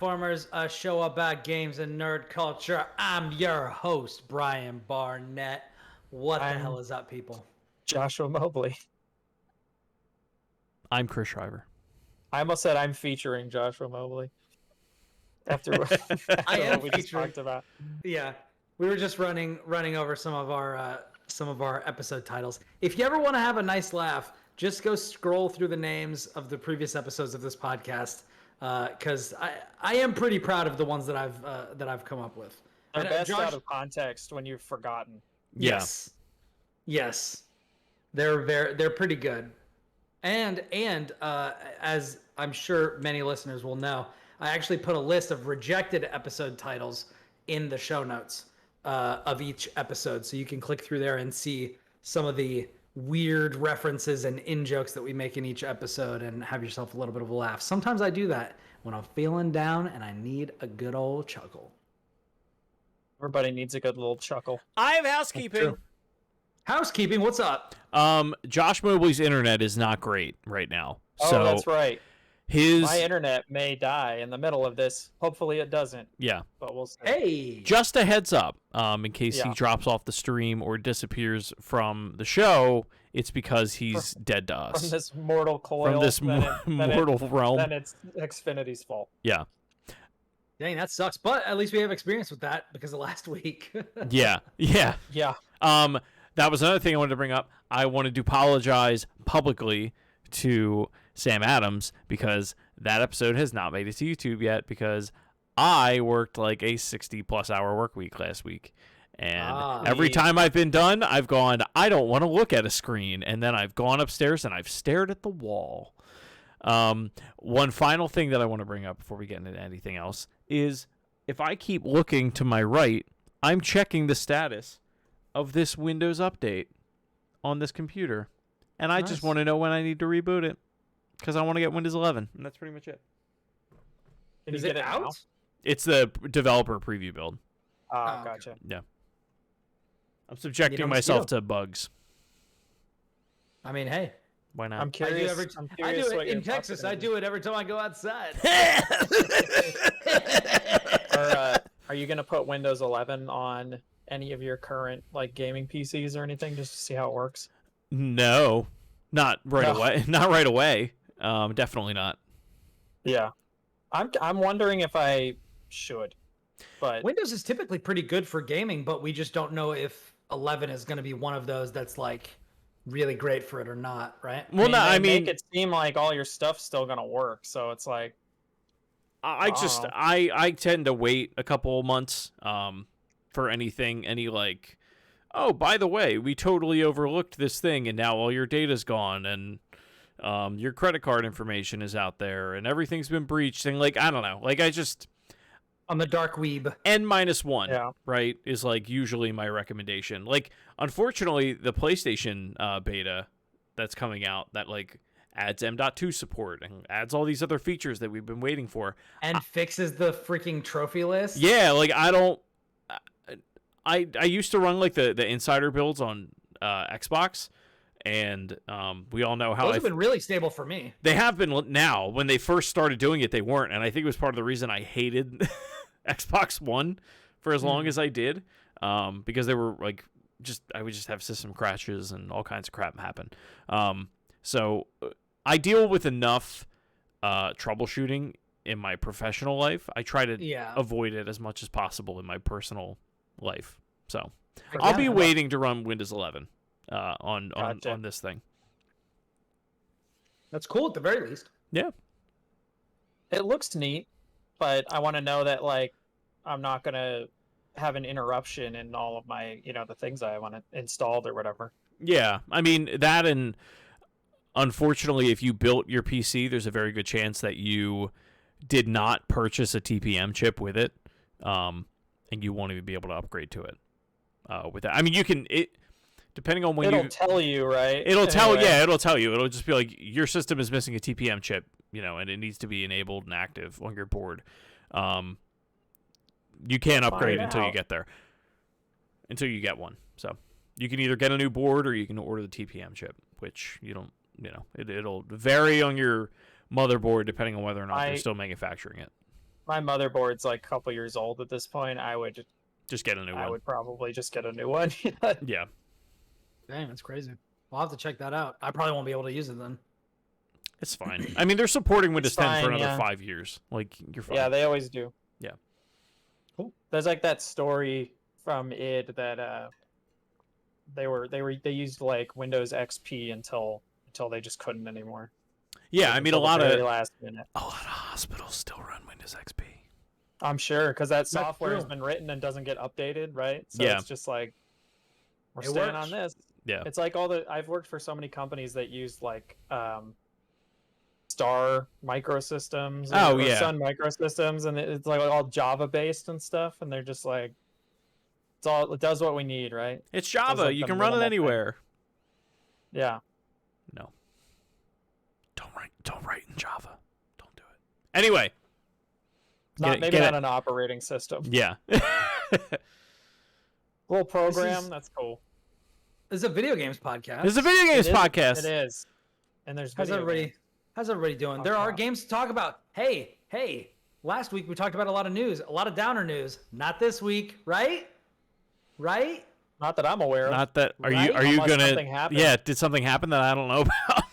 Formers, a show about games and nerd culture. I'm your host, Brian Barnett. What the hell is up, people? Joshua Mobley. I'm Chris Shriver. I almost said I'm featuring Joshua Mobley. After I am what we featuring. just talked about. Yeah, we were just running over some of our episode titles. If you ever want to have a nice laugh, just go scroll through the names of the previous episodes of this podcast. Because I am pretty proud of the ones that I've come up with. They're best Josh, out of context when you've forgotten. Yes, they're pretty good, and as I'm sure many listeners will know, I actually put a list of rejected episode titles in the show notes of each episode, so you can click through there and see some of the weird references and in-jokes that we make in each episode and have yourself a little bit of a laugh. Sometimes I do that when I'm feeling down and I need a good old chuckle. Everybody needs a good little chuckle. I have housekeeping. Housekeeping, what's up? Josh Mobley's internet is not great right now. Oh, so that's right. His My internet may die in the middle of this. Hopefully it doesn't. Yeah. But we'll see. Hey. Just a heads up, in case he drops off the stream or disappears from the show, it's because he's dead to us. From this mortal coil. From this mortal realm. Then it's Xfinity's fault. Yeah. Dang, that sucks. But at least we have experience with that because of last week. Yeah. That was another thing I wanted to bring up. I wanted to apologize publicly to Sam Adams because that episode has not made it to YouTube yet because I worked like a 60-plus hour work week last week. And every time I've been done, I've gone, I don't want to look at a screen. And then I've gone upstairs and I've stared at the wall. One final thing that I want to bring up before we get into anything else is if I keep looking to my right, I'm checking the status of this Windows update on this computer. And I just want to know when I need to reboot it because I want to get Windows 11. And that's pretty much it. Is it out? Now? It's the developer preview build. Oh, gotcha. Yeah. I'm subjecting myself to bugs. I mean, hey. Why not? I'm curious. I do it in Texas. I do it every time I go outside. Are you going to put Windows 11 on any of your current like gaming PCs or anything just to see how it works? No. Not right away. Not right away. Definitely not. Yeah. I'm wondering if I should. But Windows is typically pretty good for gaming, but we just don't know if 11 is going to be one of those that's like really great for it or not, right? Well, they make it seem like all your stuff's still going to work, so it's like I tend to wait a couple of months for any like, oh, by the way, we totally overlooked this thing and now all your data's gone and your credit card information is out there and everything's been breached and like I don't know, like I just on the dark Weeb. N-1, right, is like usually my recommendation. Like, unfortunately, the PlayStation beta that's coming out that like adds M.2 support and adds all these other features that we've been waiting for. And fixes the freaking trophy list? Yeah, like I used to run like the insider builds on Xbox, and we all know how those have been really stable for me. They have been now. When they first started doing it, they weren't, and I think it was part of the reason I hated Xbox One for as long as I did, because they were like I would just have system crashes and all kinds of crap happen. So I deal with enough troubleshooting in my professional life. I try to avoid it as much as possible in my personal life. So I'll be waiting to run Windows 11 on this thing. That's cool at the very least. Yeah. It looks neat, but I want to know that like I'm not going to have an interruption in all of my, the things I want to installed or whatever. Yeah. I mean, that, and unfortunately, if you built your PC, there's a very good chance that you did not purchase a TPM chip with it, and you won't even be able to upgrade to it with that. I mean, you can... Depending on when it'll tell you, right? It'll tell you. It'll just be like your system is missing a TPM chip, and it needs to be enabled and active on your board. You can't upgrade until you get there. Until you get one. So you can either get a new board or you can order the TPM chip, which you don't, it'll vary on your motherboard depending on whether or not they're still manufacturing it. my motherboard's like a couple years old at this point. I would Just get a new one. probably just get a new one. Yeah. Dang, that's crazy. I'll have to check that out. I probably won't be able to use it then. It's fine. I mean, they're supporting Windows 10 for fine, another yeah. 5 years. Like, you're fine. Yeah, they always do. Yeah. Cool. There's like that story from id that they used like Windows XP until they just couldn't anymore. Yeah, Like, I mean, a until the lot very of last minute. hospitals still run Windows XP. I'm sure, because that software has true. been written and doesn't get updated, right? So Yeah. it's just like we're It staying works. on this. Yeah. It's like I've worked for so many companies that use like Star Microsystems Oh, or yeah. Sun Microsystems, and it's like all Java based and stuff, and they're just like it does what we need, right? It's Java. like You the can run it minimal thing. anywhere. Yeah. No. Don't write in Java. Don't do it. Anyway. Maybe not an operating system. Yeah. Little program, is- that's cool. This is a video games podcast. This is a video games It is- podcast. It is. And there's How's video everybody? games. How's everybody doing? Talk There are about. games to talk about. Hey! Last week we talked about a lot of news, a lot of downer news. Not this week, right? Right? Not that I'm aware of. Not that. Are Right? you Unless gonna? something happened. Yeah. Did something happen that I don't know about?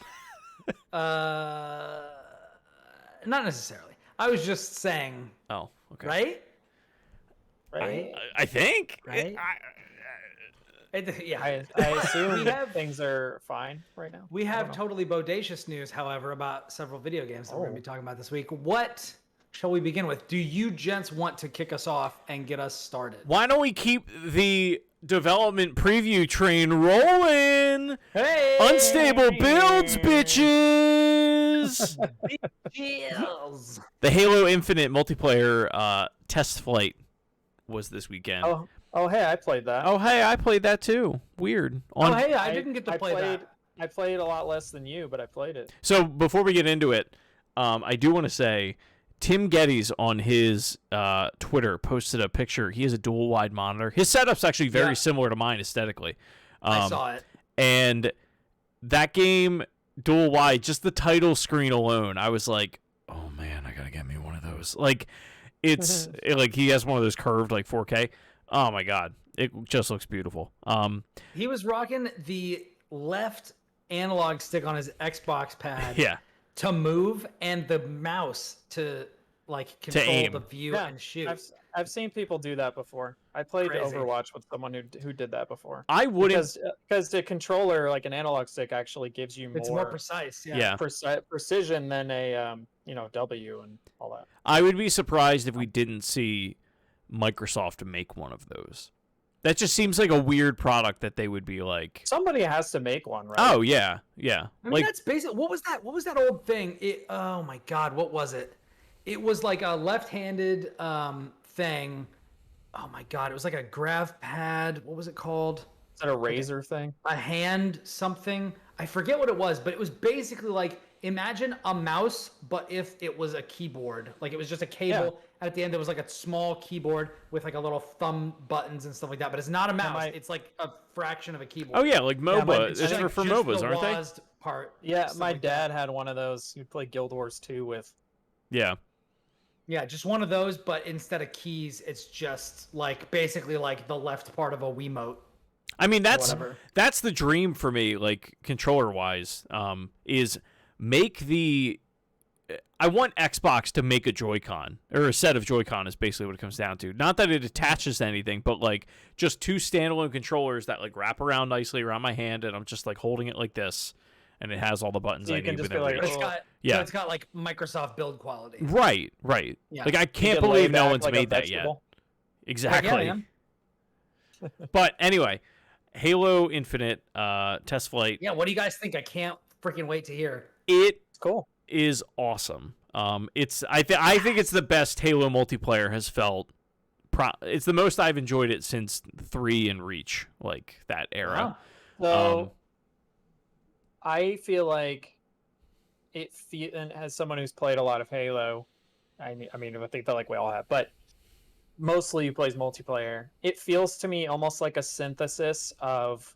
Not necessarily. I was just saying, Oh. Okay. right? Right? I think. Right? Yeah. I assume We have- things are fine right now. We I have don't know. totally bodacious news, however, about several video games that we're going to Oh. be talking about this week. What shall we begin with? Do you gents want to kick us off and get us started? Why don't we keep the development preview train rolling? Hey! Unstable builds, bitches. Deals. The Halo Infinite multiplayer test flight was this weekend. Oh, hey, I played that. Oh, hey, I played that too. Weird. Oh, hey, I didn't get to play played, that. I played a lot less than you, but I played it. So before we get into it, I do want to say Tim Geddes on his Twitter posted a picture. He has a dual wide monitor. His setup's actually very Yeah. similar to mine aesthetically. I saw it. And that game, dual wide, just the title screen alone, I was like, oh man, I gotta get me one of those. Like, it's like he has one of those curved like 4K. Oh my god, it just looks beautiful. He was rocking the left analog stick on his Xbox pad Yeah. to move and the mouse to like control aim. the view Yeah, and shoot. I've seen people do that before. I played Crazy. Overwatch with someone who did that before. I wouldn't. Because the controller, like an analog stick, actually gives you It's more precise. Yeah. Yeah. precision than a W and all that. I would be surprised if we didn't see Microsoft make one of those. That just seems like a weird product that they would be like, Somebody has to make one, right? oh yeah, yeah. I mean, Like, that's basic. What was that? What was that old thing? Oh my God, what was it? It was like a left-handed thing. Oh my God, it was like a grav pad. What was it called? Is that a razor thing? A hand something. I forget what it was, but it was basically like, imagine a mouse, but if it was a keyboard. Like it was just a cable. Yeah. And at the end, there was like a small keyboard with like a little thumb buttons and stuff like that. But it's not a mouse. It's like a fraction of a keyboard. oh yeah, like MOBA. It's It's like for just MOBAs, the aren't they? WASD part. Yeah, stuff my like dad that. had one of those. He played Guild Wars 2 with. Yeah. Yeah, just one of those, but instead of keys, it's just like basically like the left part of a Wiimote. I mean, whatever. that's the dream for me, like controller wise, is make the. I want Xbox to make a Joy-Con or a set of Joy-Con is basically what it comes down to. Not that it attaches to anything, but like just two standalone controllers that like wrap around nicely around my hand, and I'm just like holding it like this, and it has all the buttons So I you can need. just within be like, reach. It's Oh. got Yeah. so it's got like Microsoft build quality. Right. Yeah. Like I You can't can lay believe no back one's like a made that yet. vegetable. Exactly. Yeah, man. But anyway, Halo Infinite test flight. Yeah, what do you guys think? I can't freaking wait to hear. It It's cool. is awesome. I think it's the best Halo multiplayer has felt. It's the most I've enjoyed it since 3 and Reach, like that era. Wow. So I feel like and as someone who's played a lot of Halo, I mean, I think that like we all have, but mostly who plays multiplayer, it feels to me almost like a synthesis of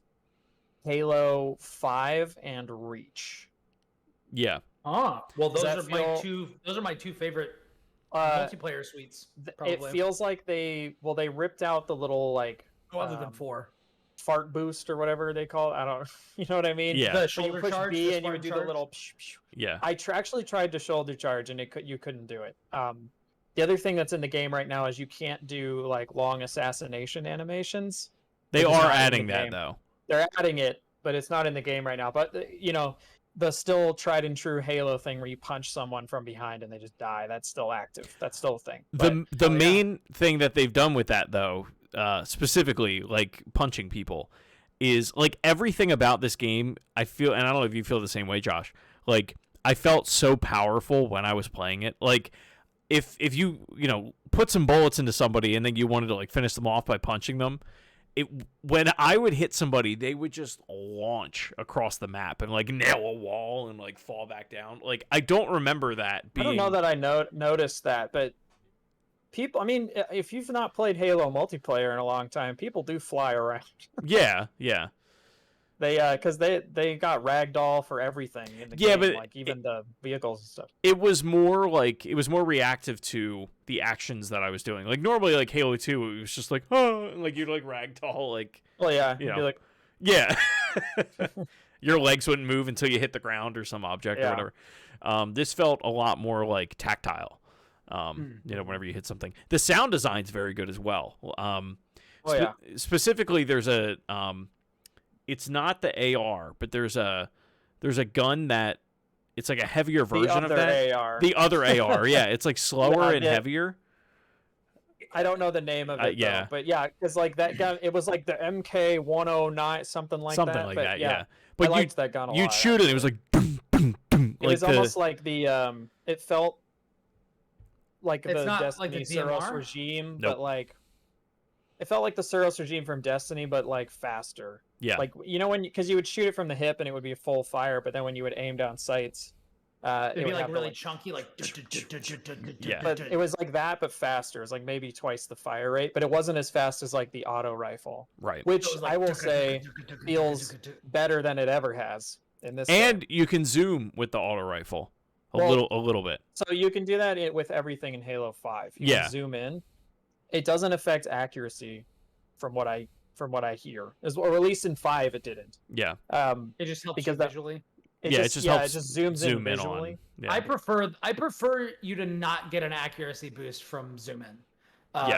Halo 5 and Reach. Yeah. Well, Does those that are feel- my two. Those are my two favorite multiplayer suites. It Probably. feels like they ripped out the little like Other than 4. fart boost or whatever they call it. I don't you know what I mean? Yeah. The When you shoulder push charge, B the and you would Spartan do charge. the little psh, psh. Yeah. I actually tried to shoulder charge and you couldn't do it. The other thing that's in the game right now is you can't do like long assassination animations. They It's are not in adding the that game. though. They're adding it, but it's not in the game right now. But the still tried and true Halo thing where you punch someone from behind and they just die. That's still active. That's still a thing. The main thing that they've done with that though, specifically like punching people, is like everything about this game. I feel, and I don't know if you feel the same way, Josh. Like I felt so powerful when I was playing it. Like if you put some bullets into somebody and then you wanted to like finish them off by punching them. When I would hit somebody, they would just launch across the map and like nail a wall and like fall back down. Like I don't remember that being. I don't know that I noticed that, but people. I mean, if you've not played Halo multiplayer in a long time, people do fly around. Yeah. They because they got ragdoll for everything in the game, but like even the vehicles and stuff. It was more reactive to the actions that I was doing. Like normally, like Halo 2, it was just like, oh, and, like you'd like ragdoll, like. Well, yeah, you you'd know. be like, Yeah. Your legs wouldn't move until you hit the ground or some object or whatever. This felt a lot more like tactile. Whenever you hit something, the sound design's very good as well. Specifically, there's a it's not the AR, but there's a gun that it's like a heavier version of that. AR. The other AR, yeah, it's like slower and heavier. I don't know the name of it, though, but yeah, because like that gun, it was like the MK109, something like that. Yeah. But I liked that gun a lot. You'd shoot it, it was like boom, boom, boom. It was almost like the it felt like It's the not Destiny like the Suros DMR? regime, Nope. but like it felt like the Suros regime from Destiny, but like faster. Yeah. Like because you would shoot it from the hip and it would be full fire, but then when you would aim down sights, It'd be like have really to, chunky, like. Yeah. But it was like that, but faster. It was like maybe twice the fire rate, but it wasn't as fast as like the auto rifle, Right. which It was like I will say feels better than it ever has in this. And game. you can zoom with the auto rifle a Well, little bit. So you can do that with everything in Halo 5. You Yeah. can zoom in. It doesn't affect accuracy, from what I hear, or at least in 5 it didn't. Yeah. It just helps Because you that- visually. It It just just helps zooms zoom in in visually. on. Yeah. I prefer you to not get an accuracy boost from zoom in.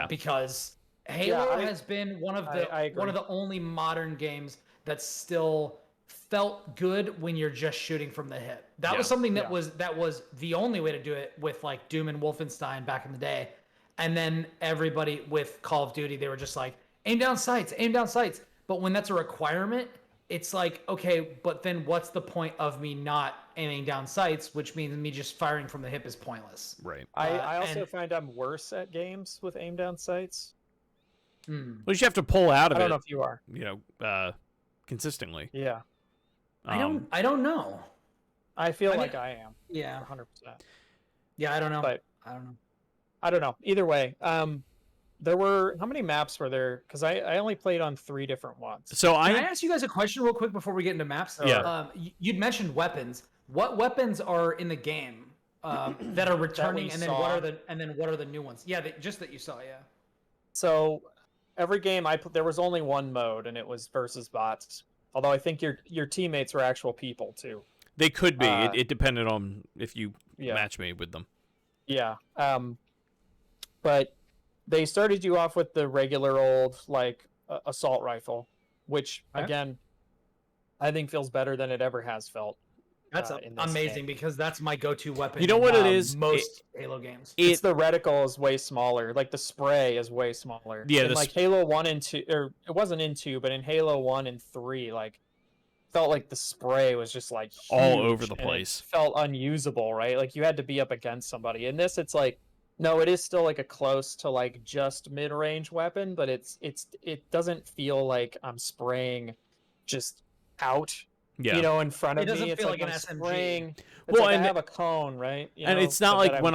Because Halo has been one of the only modern games that still felt good when you're just shooting from the hip. That was something that was the only way to do it with like Doom and Wolfenstein back in the day. And then everybody with Call of Duty, they were just like, aim down sights. But when that's a requirement, it's like, okay, but then what's the point of me not aiming down sights, which means me just firing from the hip is pointless. Right. I also find I'm worse at games with aim down sights. Well, you have to pull out of it. I don't know if you are. Consistently. Yeah. I don't know. I feel like I am. Yeah. 100%. Yeah, I don't know. But I don't know. Either way, there were how many maps were there? Because I only played on 3 different ones. So Can I ask you guys a question real quick before we get into maps? Yeah. You'd mentioned weapons. What weapons are in the game that are returning, and then what are the new ones? Yeah, just that you saw. Yeah. So every game there was only one mode, and it was versus bots. Although I think your teammates were actual people too. They could be. It depended on if you match made with them. Yeah. But they started you off with the regular old like assault rifle, which again, I think feels better than it ever has felt. That's amazing because that's my go-to weapon. You know what it is? Most Halo games. It's the reticle is way smaller. Like the spray is way smaller. Yeah. In like Halo 1 and 2, or it wasn't in 2, but in Halo 1 and 3, like felt like the spray was just like huge, all over the and place. it felt unusable, right? Like you had to be up against somebody. In this, it's like no, it is still like a close to like just mid-range weapon, but it doesn't feel like I'm spraying just out. Yeah. In front of It doesn't me. It's feel like like an I'm SMG. spraying. It's Well, like and I have a cone, right? And it's not like when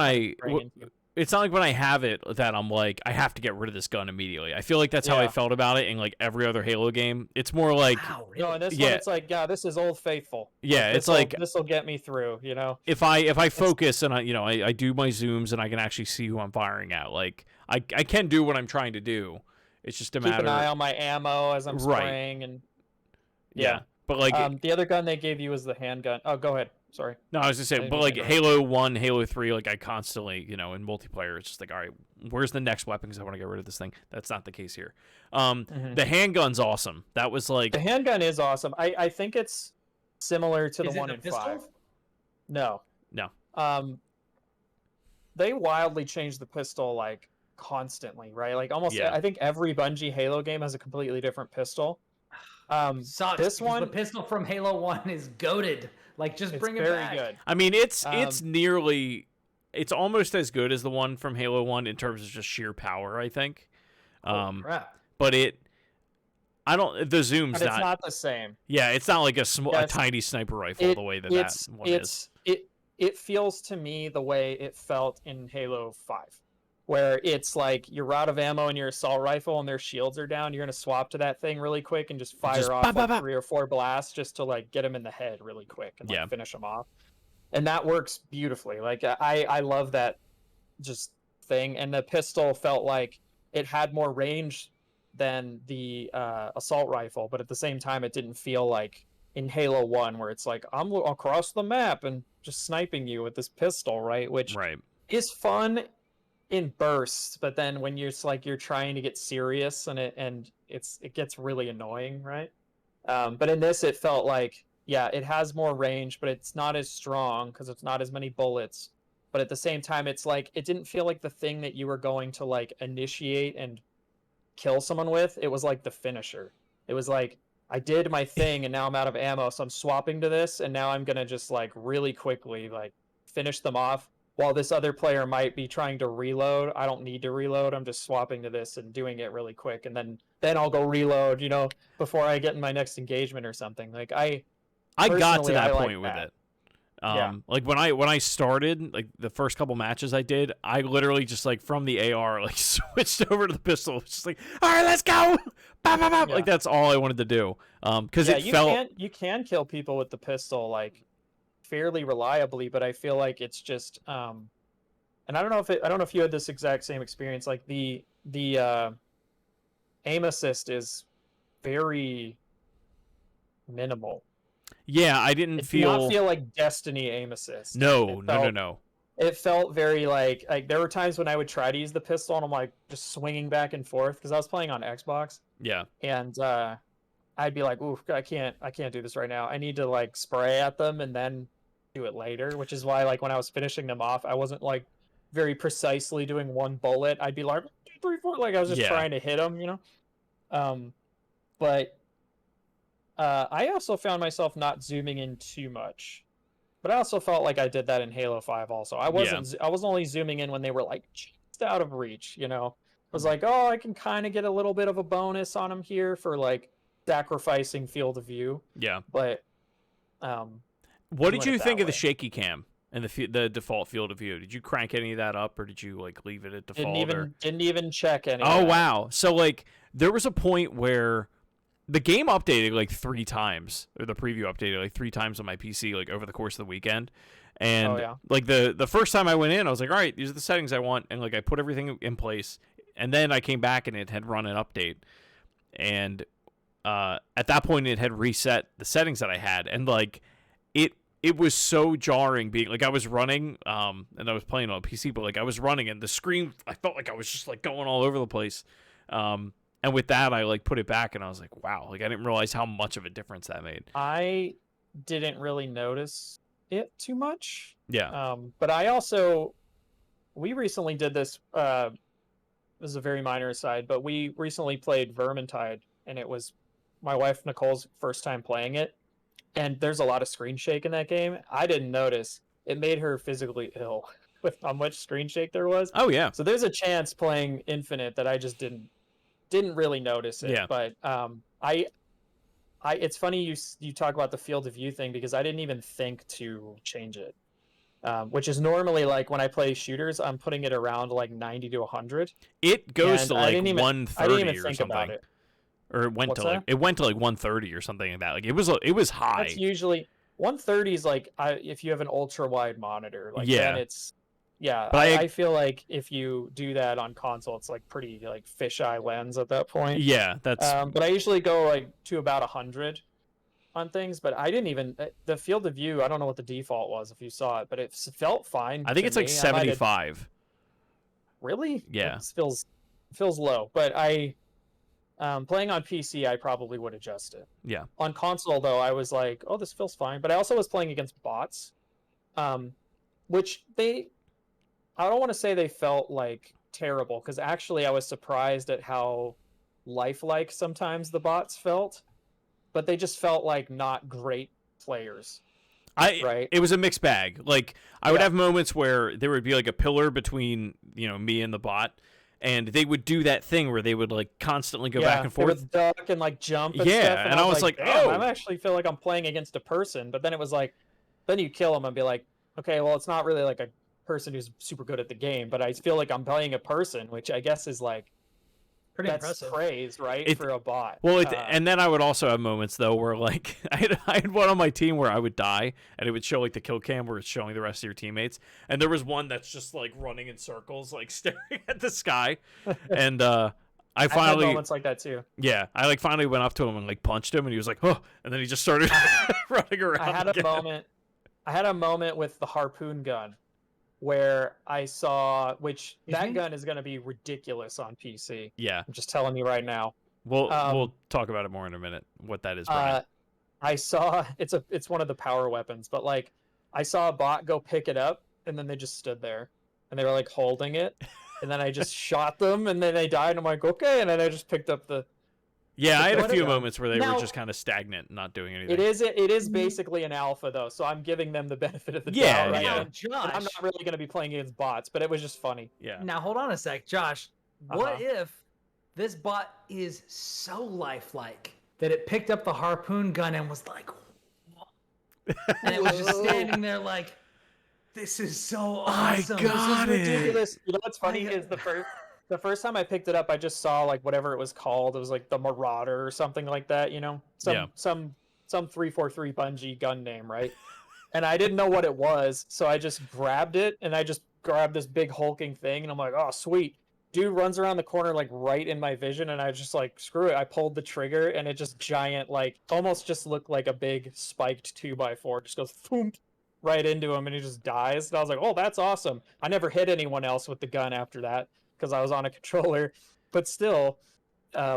when I have it that I'm like, I have to get rid of this gun immediately. I feel like that's how I felt about it in like every other Halo game. It's more like, Wow, really? No, in this one, it's like, yeah, this is Old Faithful. Yeah, it's like this will get me through. if I focus and I do my zooms and I can actually see who I'm firing at. Like I can do what I'm trying to do. It's just a matter. Keep an eye on my ammo as I'm spraying and. Yeah. But like the other gun they gave you was the handgun. Oh, go ahead. Sorry. No, I was just saying, but like Halo 1, Halo 3, like I constantly, in multiplayer, it's just like, all right, where's the next weapon? Because I want to get rid of this thing. That's not the case here. The handgun's awesome. That was like the handgun is awesome. I think it's similar to the one in pistol? 5. No. No. They wildly changed the pistol like constantly, right? Like almost, I think every Bungie Halo game has a completely different pistol. Sucks, this one, the pistol from Halo 1 is goated. Like, just bring it back. Good. I mean, it's almost as good as the one from Halo 1 in terms of just sheer power, I think. Crap. But the zoom's but it's not the same. Yeah, it's not like a tiny sniper rifle the way that one is. It feels to me the way it felt in Halo 5. Where it's like you're out of ammo and your assault rifle and their shields are down, you're gonna swap to that thing really quick and just fire off like 3 or 4 blasts just to like get them in the head really quick and like finish them off. And that works beautifully. Like I love that just thing. And the pistol felt like it had more range than the assault rifle, but at the same time it didn't feel like in Halo 1 where it's like I'm across the map and just sniping you with this pistol, right? Which is fun in bursts, but then when you're trying to get serious and it gets really annoying, right? But in this it felt like it has more range, but it's not as strong because it's not as many bullets. But at the same time, it's like it didn't feel like the thing that you were going to like initiate and kill someone with. It was like the finisher. It was like I did my thing and now I'm out of ammo, so I'm swapping to this and now I'm gonna just like really quickly like finish them off. While this other player might be trying to reload, I don't need to reload. I'm just swapping to this and doing it really quick, and then I'll go reload, before I get in my next engagement or something. Like I got to that point with it. Like when I started, like the first couple matches I did, I literally just like from the AR like switched over to the pistol. It was just like, all right, let's go. Bah, bah, bah. Like that's all I wanted to do. Because you can kill people with the pistol like fairly reliably, but I feel like it's just and I don't know if you had this exact same experience. Like the aim assist is very minimal. Yeah, I didn't feel like Destiny aim assist. No. It felt very like there were times when I would try to use the pistol and I'm like just swinging back and forth because I was playing on Xbox. Yeah. And I'd be like, ooh, I can't do this right now. I need to like spray at them and then do it later, which is why like when I was finishing them off, I wasn't like very precisely doing one bullet. I'd be like 2, 3, 4, like I was just trying to hit them, But I also found myself not zooming in too much, but I also felt like I did that in Halo 5 also. I was only zooming in when they were like just out of reach, I was like, oh, I can kind of get a little bit of a bonus on them here for like sacrificing field of view. Yeah. But what did you think of the shaky cam and the default field of view? Did you crank any of that up or did you like leave it at default? Didn't even check any. Oh wow. So like there was a point where the game updated like 3 times, or the preview updated like 3 times on my PC like over the course of the weekend. And like the first time I went in, I was like, all right, these are the settings I want, and like I put everything in place, and then I came back and it had run an update. And at that point it had reset the settings that I had, and like it was so jarring being like I was running and I was playing on PC, but like I was running and the screen, I felt like I was just like going all over the place. And with that I like put it back and I was like, wow, like I didn't realize how much of a difference that made. I didn't really notice it too much. Yeah. But we recently did this. This is a very minor aside, but we recently played Vermintide, and it was my wife Nicole's first time playing it. And there's a lot of screen shake in that game. I didn't notice. It made her physically ill with how much screen shake there was. Oh yeah. So there's a chance playing Infinite that I just didn't really notice it. Yeah. But it's funny you talk about the field of view thing because I didn't even think to change it. which is normally like when I play shooters, I'm putting it around like 90 to 100. It goes to I like didn't even 130 or think something. about it. Or it went What's to like that? it went to like 130 or something like that. Like it was high. That's usually 130 is like if you have an ultra wide monitor, like Yeah. then it's yeah. But I feel like if you do that on console, it's like pretty like fisheye lens at that point. Yeah, that's But I usually go like to about 100 on things. But I didn't even the field of view. I don't know what the default was if you saw it, but it felt fine. I think to it's like me. I might have- 75. Really? Yeah. It feels low. But playing on PC, I probably would adjust it. Yeah. On console, though, I was like, oh, this feels fine. But I also was playing against bots, which I don't want to say they felt like terrible, because actually I was surprised at how lifelike sometimes the bots felt, but they just felt like not great players. Right. It was a mixed bag. Like I would Yeah. have moments where there would be like a pillar between, me and the bot, and they would do that thing where they would like constantly go back and They forth. would duck and like jump and Yeah, stuff. and I was like, damn, oh. I actually feel like I'm playing against a person. But then it was like, then you kill them and be like, okay, well, it's not really like a person who's super good at the game, but I feel like I'm playing a person, which I guess is like Pretty that's impressive. praise, right, for a bot. Well, and then I would also have moments though where like I had one on my team where I would die and it would show like the kill cam where it's showing the rest of your teammates, and there was one that's just like running in circles, like staring at the sky, and I I've finally had moments like that too. yeah, I like finally went up to him and like punched him, and he was like, oh, and then he just started running around. I had a moment with the harpoon gun where I saw, which that gun is going to be ridiculous on PC. Yeah, I'm just telling you right now. we'll talk about it more in a minute. What that is, Brian. I saw it's one of the power weapons, but like I saw a bot go pick it up and then they just stood there and they were like holding it, and then I just shot them and then they died and I'm like, okay, and then I just picked up the Yeah, I had a what few is- moments where they Now- were just kind of stagnant, not doing anything. it is basically an alpha though, so I'm giving them the benefit of the Yeah, doubt right yeah. now. Now, And Josh, I'm not really going to be playing against bots, but it was just funny. Yeah. now hold on a sec. Josh, what Uh-huh. if this bot is so lifelike that it picked up the harpoon gun and was like, and it was just standing there like, this is so awesome. got this it. is Ridiculous. You know what's funny is the first time I picked it up, I just saw like whatever it was called. It was like the Marauder or something like that, some 343 Bungie gun name, right? And I didn't know what it was, so I just grabbed it and I just grabbed this big hulking thing, and I'm like, oh sweet. Dude runs around the corner like right in my vision, and I just like, screw it. I pulled the trigger and it just giant, like almost just looked like a big spiked 2x4, just goes thump right into him and he just dies. And I was like, oh, that's awesome. I never hit anyone else with the gun after that because I was on a controller, but still, it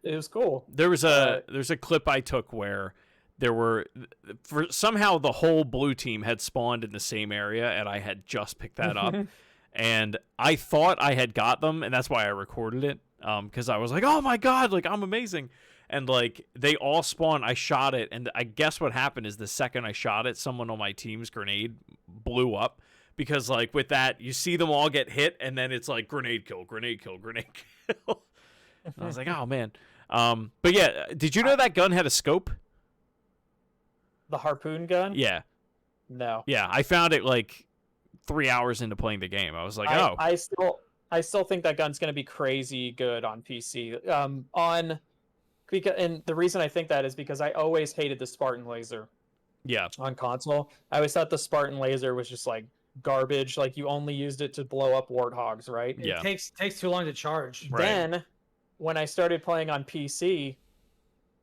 was cool. There's a clip I took where there were somehow the whole blue team had spawned in the same area, and I had just picked that up, and I thought I had got them, and that's why I recorded it, because I was like, oh my god, like I'm amazing. And like they all spawned, I shot it, and I guess what happened is the second I shot it, someone on my team's grenade blew up, because like with that you see them all get hit, and then it's like grenade kill, grenade kill, grenade kill. I was like, oh man. But yeah, did you know that gun had a scope? The harpoon gun? Yeah, No. yeah. I found it like 3 hours into playing the game. I was like, oh, I still think that gun's gonna be crazy good on PC. And the reason I think that is because I always hated the Spartan laser yeah, on console. I always thought the Spartan laser was just like garbage. Like you only used it to blow up warthogs, right? yeah. It takes too long to charge. Right. Then when I started playing on PC,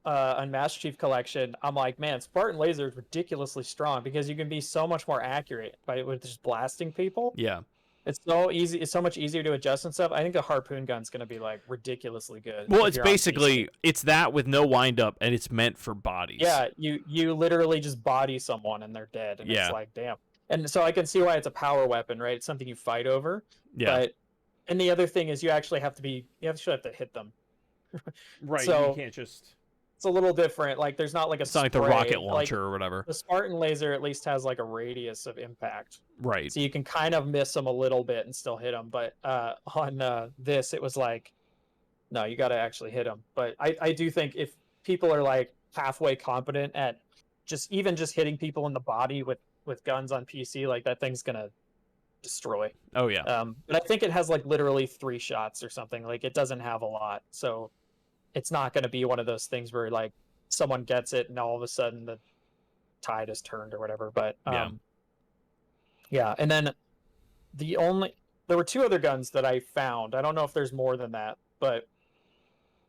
on Master Chief Collection, I'm like, man, Spartan laser is ridiculously strong because you can be so much more accurate with just blasting people. Yeah. It's so easy. It's so much easier to adjust and stuff. I think the harpoon gun's gonna be like ridiculously good. Well, if it's you're on basically PC. it's that with no wind up, and it's meant for bodies. Yeah, you literally just body someone and they're dead, and Yeah. it's like, damn. And so I can see why it's a power weapon, right? It's something you fight over. Yeah. But and the other thing is you actually have to hit them. Right. so- you can't just. It's a little different. Like there's not like a It's not like the spray. rocket Like, launcher or whatever. the Spartan laser at least has like a radius of impact, Right. so you can kind of miss them a little bit and still hit them. But on this, it was like, no, you got to actually hit them. But I do think if people are like halfway competent at just hitting people in the body with with guns on PC, like that thing's gonna destroy. Oh yeah. But I think it has like literally 3 shots or something. Like it doesn't have a lot, so it's not gonna be one of those things where like someone gets it and all of a sudden the tide is turned or whatever. But yeah. And then there were 2 other guns that I found. I don't know if there's more than that, but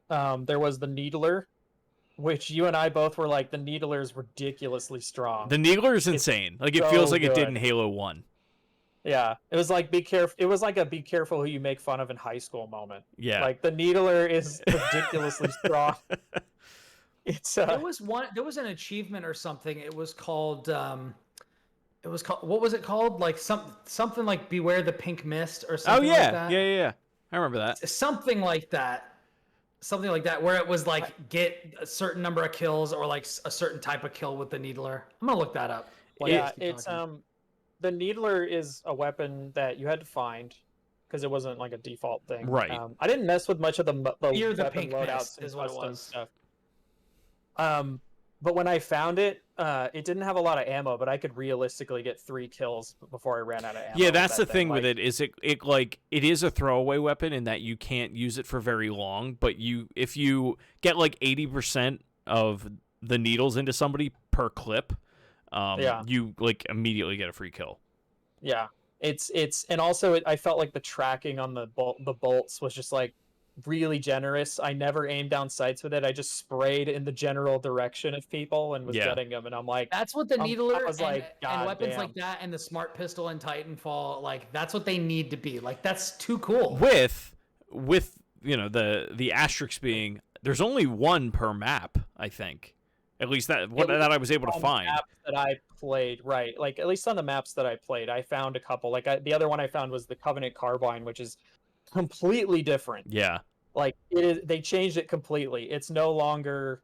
there was the Needler, which you and I both were like, the Needler is ridiculously strong. The Needler is insane. Like it feels like it did in Halo 1. Yeah, it was like be careful. It was like a be careful who you make fun of in high school moment. Yeah, like the Needler is ridiculously strong. It's there was an achievement or something. It was called what was it called? Like something like Beware the Pink Mist or something like that. Yeah. I remember that. Something like that, where it was like get a certain number of kills or like a certain type of kill with the Needler. I'm gonna look that up. It's the Needler is a weapon that you had to find because it wasn't like a default thing. Right. I didn't mess with much of the the weapon Pink loadouts Mist and is what it custom was. stuff. But when I found it, it didn't have a lot of ammo, but I could realistically get 3 kills before I ran out of ammo. Yeah, that's the thing with it. Is it is a throwaway weapon in that you can't use it for very long, but if you get like 80% of the needles into somebody per clip, you like immediately get a free kill. Yeah, it's and also I felt like the tracking on the bolts was just like really generous. I never aimed down sights with it. I just sprayed in the general direction of people and was getting them. And I'm like, that's what the Needler and weapons damn. like that and the Smart Pistol and Titanfall, like that's what they need to be. Like that's too cool. With the asterisk being there's only 1 per map, I think. At least that I was able to find. Maps that I played, right? Like at least on the maps that I played, I found a couple. Like the other one I found was the Covenant Carbine, which is completely different. Yeah. Like it is, they changed it completely. It's no longer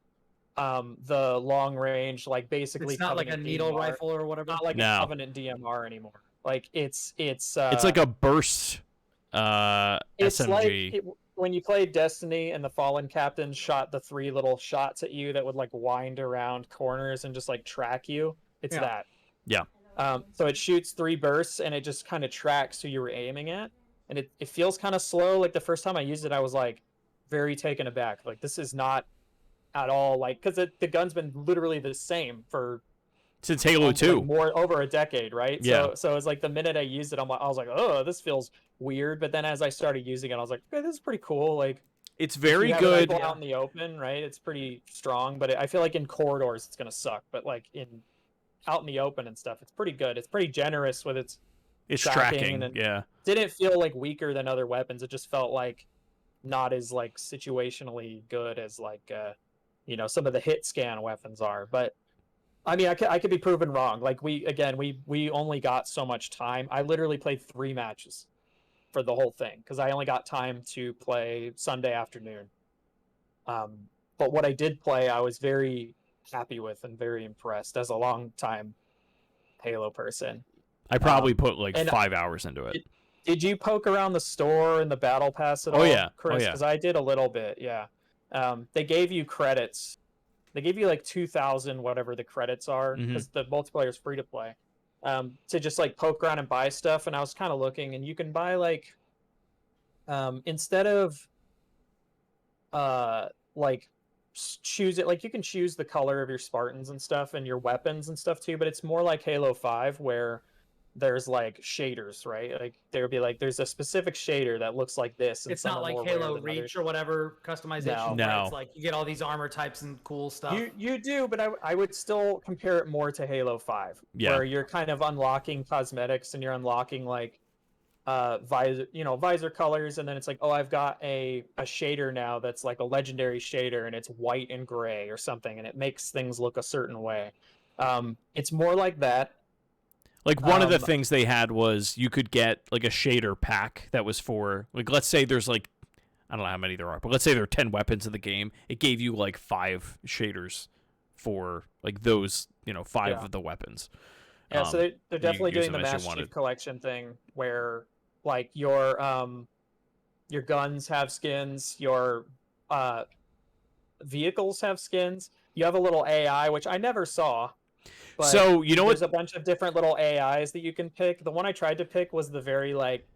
the long range, like basically it's not Covenant like a needle DMR. rifle or whatever. Not like a Covenant DMR anymore. Like it's like a burst it's SMG. Like when you played Destiny and the Fallen Captain shot the 3 little shots at you that would like wind around corners and just like track you. It's that. Yeah. So it shoots 3 bursts and it just kind of tracks who you were aiming at. And it feels kind of slow. Like the first time I used it, I was like very taken aback. Like this is not at all like, because the gun's been literally the same since Halo 2, like more over a decade, right? Yeah. So it's like the minute I used it, I was like, oh, this feels weird. But then as I started using it, I was like, okay, this is pretty cool. Like it's very if you good have it out in the open, right? It's pretty strong. But I feel like in corridors, it's gonna suck. But like out in the open and stuff, it's pretty good. It's pretty generous with its tracking. And yeah. Didn't feel like weaker than other weapons. It just felt like not as like situationally good as like some of the hit scan weapons are. But I mean, I could be proven wrong. Like we only got so much time. I literally played 3 matches for the whole thing because I only got time to play Sunday afternoon. But what I did play, I was very happy with and very impressed as a long time Halo person. I probably put like 5 hours into it. Did you poke around the store and the battle pass at all, Chris? Because I did a little bit, yeah. They gave you credits. They gave you like 2,000 whatever the credits are because the multiplayer is free to play. To just like poke around and buy stuff, and I was kind of looking, and you can buy like instead of like choose it, like you can choose the color of your Spartans and stuff and your weapons and stuff too, but it's more like Halo 5 where there's like shaders, right? Like there would be like there's a specific shader that looks like this. And it's not like Halo Reach or whatever customization. No. It's like you get all these armor types and cool stuff. You do, but I would still compare it more to Halo 5, where you're kind of unlocking cosmetics and you're unlocking like visor colors, and then it's like, oh, I've got a shader now that's like a legendary shader and it's white and gray or something, and it makes things look a certain way. It's more like that. Like one of the things they had was you could get like a shader pack that was for like, let's say there's like, I don't know how many there are, but let's say there are 10 weapons in the game. It gave you like 5 shaders for like those, 5 of the weapons. Yeah, so they're definitely doing the Master Chief Collection thing where like your guns have skins, your vehicles have skins. You have a little AI, which I never saw. But So you know there's what? a bunch of different little AIs that you can pick. The one I tried to pick was the very like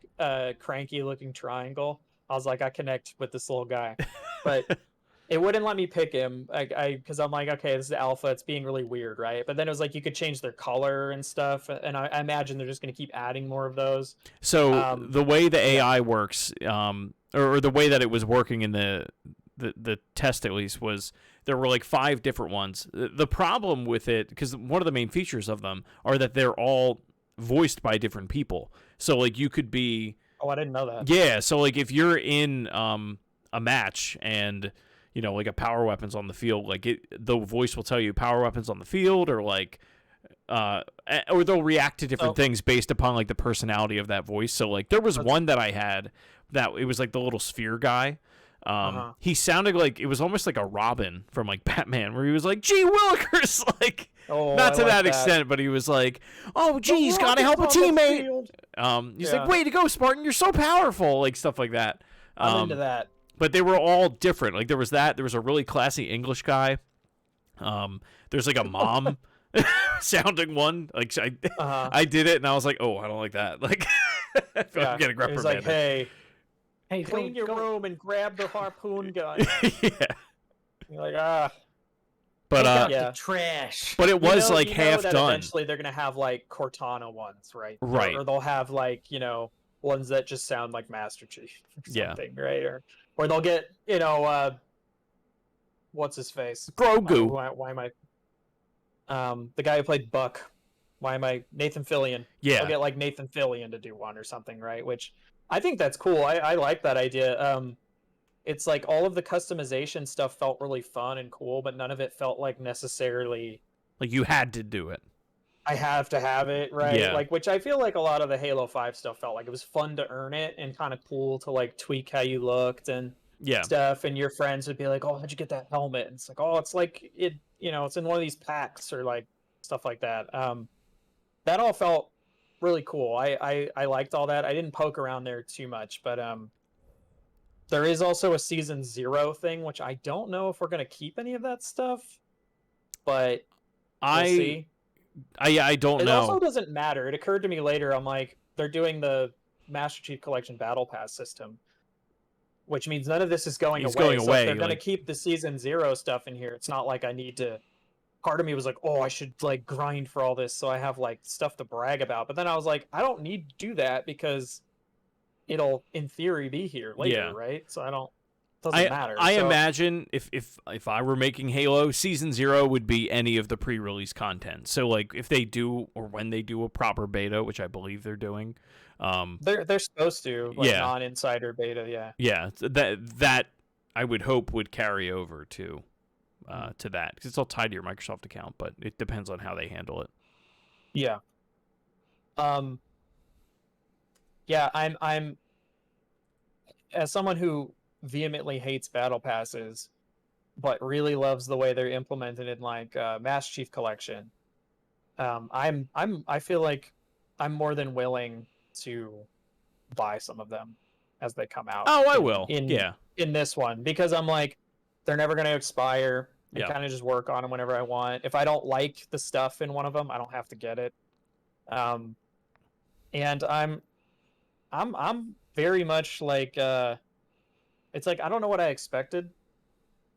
cranky looking triangle. I was like, I connect with this little guy, but it wouldn't let me pick him. Because I'm like, okay, this is alpha. It's being really weird, right? But then it was like you could change their color and stuff, and I imagine they're just gonna keep adding more of those. So the way the yeah. AI works, or the way that it was working in the test at least, was there were like 5 different ones. The problem with it, because one of the main features of them are that they're all voiced by different people. So like you could be. Oh, I didn't know that. Yeah. So like if you're in a match and like a power weapons on the field, like the voice will tell you power weapons on the field, or like. Or they'll react to different things based upon like the personality of that voice. So like there was one that I had that it was like the little sphere guy. He sounded like it was almost like a Robin from like Batman, where he was like, "Gee Willikers," like not to that extent, but he was like, "Oh, geez, gotta help a teammate." He's like, "Way to go, Spartan! You're so powerful!" Like stuff like that. I'm into that. But they were all different. Like there was a really classy English guy. There's like a mom. Sounding one, like I did it and I was like, oh, I don't like that. Like, I feel like I'm getting reprimanded. He's like, hey, clean your room and grab the harpoon gun. Yeah. You're like, but the trash. But it was like half that done. Eventually, they're gonna have like Cortana ones, right? Right. Or they'll have like ones that just sound like Master Chief or something, right? Or they'll get what's his face? Grogu. Why am I? The guy who played Buck. Why am I Nathan Fillion? Yeah. I'll get like Nathan Fillion to do one or something, right? Which I think that's cool. I like that idea. It's like all of the customization stuff felt really fun and cool, but none of it felt like necessarily like you had to do it. I have to have it, right? Yeah. Like, which I feel like a lot of the Halo 5 stuff felt like it was fun to earn it and kind of cool to like tweak how you looked and stuff. And your friends would be like, "Oh, how'd you get that helmet?" And it's like, "Oh, it's like it." It's in one of these packs or like stuff like that. That all felt really cool. I liked all that. I didn't poke around there too much, but there is also a season 0 thing, which I don't know if we're gonna keep any of that stuff, but we'll see. I don't know. It also doesn't matter. It occurred to me later. I'm like, they're doing the Master Chief Collection Battle Pass system, which means none of this is going away. So if they're going to keep the season 0 stuff in here, it's not like I need to. Part of me was like, oh, I should like grind for all this so I have like stuff to brag about. But then I was like, I don't need to do that because it'll in theory be here later, right? So doesn't matter. I imagine if I were making Halo, season 0 would be any of the pre-release content. So like if they do or when they do a proper beta, which I believe they're doing. They're supposed to, like non-insider beta, yeah. That I would hope would carry over to that, because it's all tied to your Microsoft account, but it depends on how they handle it. Yeah. I'm as someone who vehemently hates battle passes, but really loves the way they're implemented in like Master Chief Collection. I feel like I'm more than willing to buy some of them as they come out. Oh, I will. In this one, because I'm like, they're never going to expire. I kind of just work on them whenever I want. If I don't like the stuff in one of them, I don't have to get it. And I'm very much like it's like I don't know what I expected.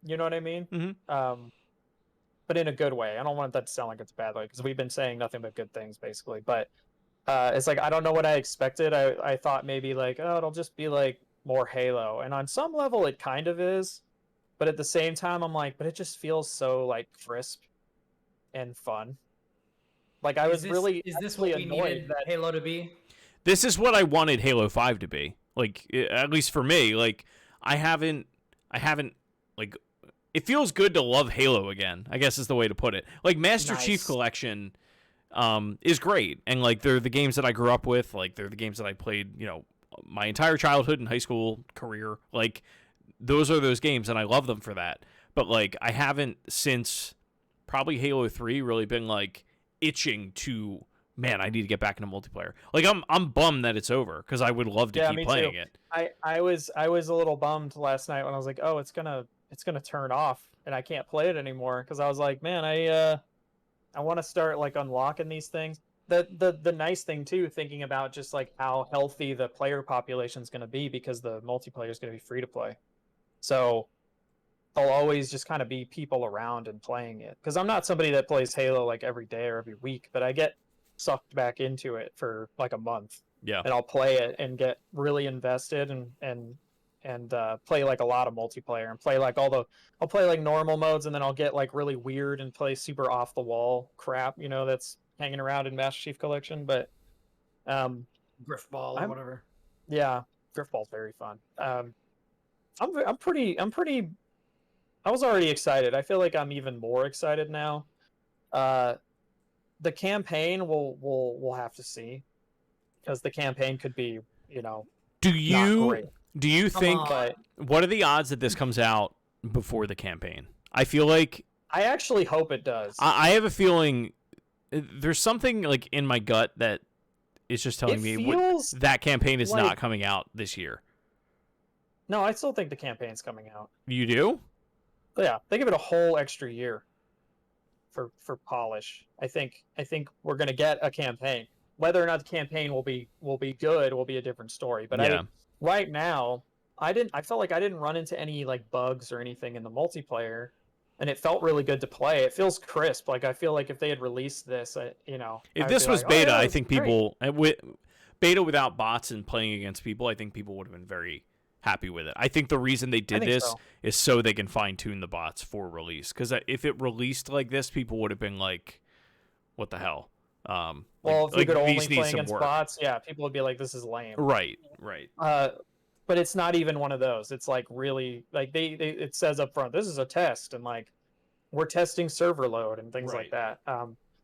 You know what I mean? Mm-hmm. But in a good way. I don't want that to sound like it's a bad way, because we've been saying nothing but good things basically. But it's like I don't know what I expected. I thought maybe like, oh, it'll just be like more Halo, and on some level it kind of is, but at the same time I'm like, but it just feels so like crisp and fun. Like I was is this what we needed that Halo to be? This is what I wanted Halo 5 to be. Like at least for me, like I haven't like, it feels good to love Halo again, I guess is the way to put it. Like Master Chief Collection is great, and like they're the games that I grew up with, like they're the games that I played, my entire childhood and high school career. Like those are those games, and I love them for that. But like I haven't since probably Halo 3 really been like itching to, man, I need to get back into multiplayer. Like I'm bummed that it's over, because I would love to keep playing it. I was a little bummed last night when I was like, oh, it's gonna turn off and I can't play it anymore, because I was like, man, I I want to start like unlocking these things. The nice thing too, thinking about just like how healthy the player population is going to be because the multiplayer is going to be free to play. So there'll always just kind of be people around and playing it. Because I'm not somebody that plays Halo like every day or every week, but I get sucked back into it for like a month. Yeah. And I'll play it and get really invested and play like a lot of multiplayer and play like I'll play like normal modes and then I'll get like really weird and play super off the wall crap, you know, that's hanging around in Master Chief Collection. But Griffball or whatever. Yeah, Griffball's very fun. I'm pretty. I was already excited. I feel like I'm even more excited now. The campaign we'll have to see, because the campaign could be, you know, Do you Come think? on. What are the odds that this comes out before the campaign? I feel like I actually hope it does. I have a feeling there's something like in my gut that is just telling me that campaign is not coming out this year. No, I still think the campaign's coming out. You do? But yeah, they give it a whole extra year for polish. I think we're gonna get a campaign. Whether or not the campaign will be good will be a different story. But yeah. Right now, I felt like I didn't run into any like bugs or anything in the multiplayer, and it felt really good to play. It feels crisp. Like I feel like if they had released this, if this was beta, I think people beta without bots and playing against people, I think people would have been very happy with it. I think the reason they did this is so they can fine tune the bots for release. Because if it released like this, people would have been like, "What the hell?" Well, if you could only play against bots, yeah, people would be like, "This is lame." Right. But it's not even one of those. It's like really like it says up front, this is a test, and like we're testing server load and things like that.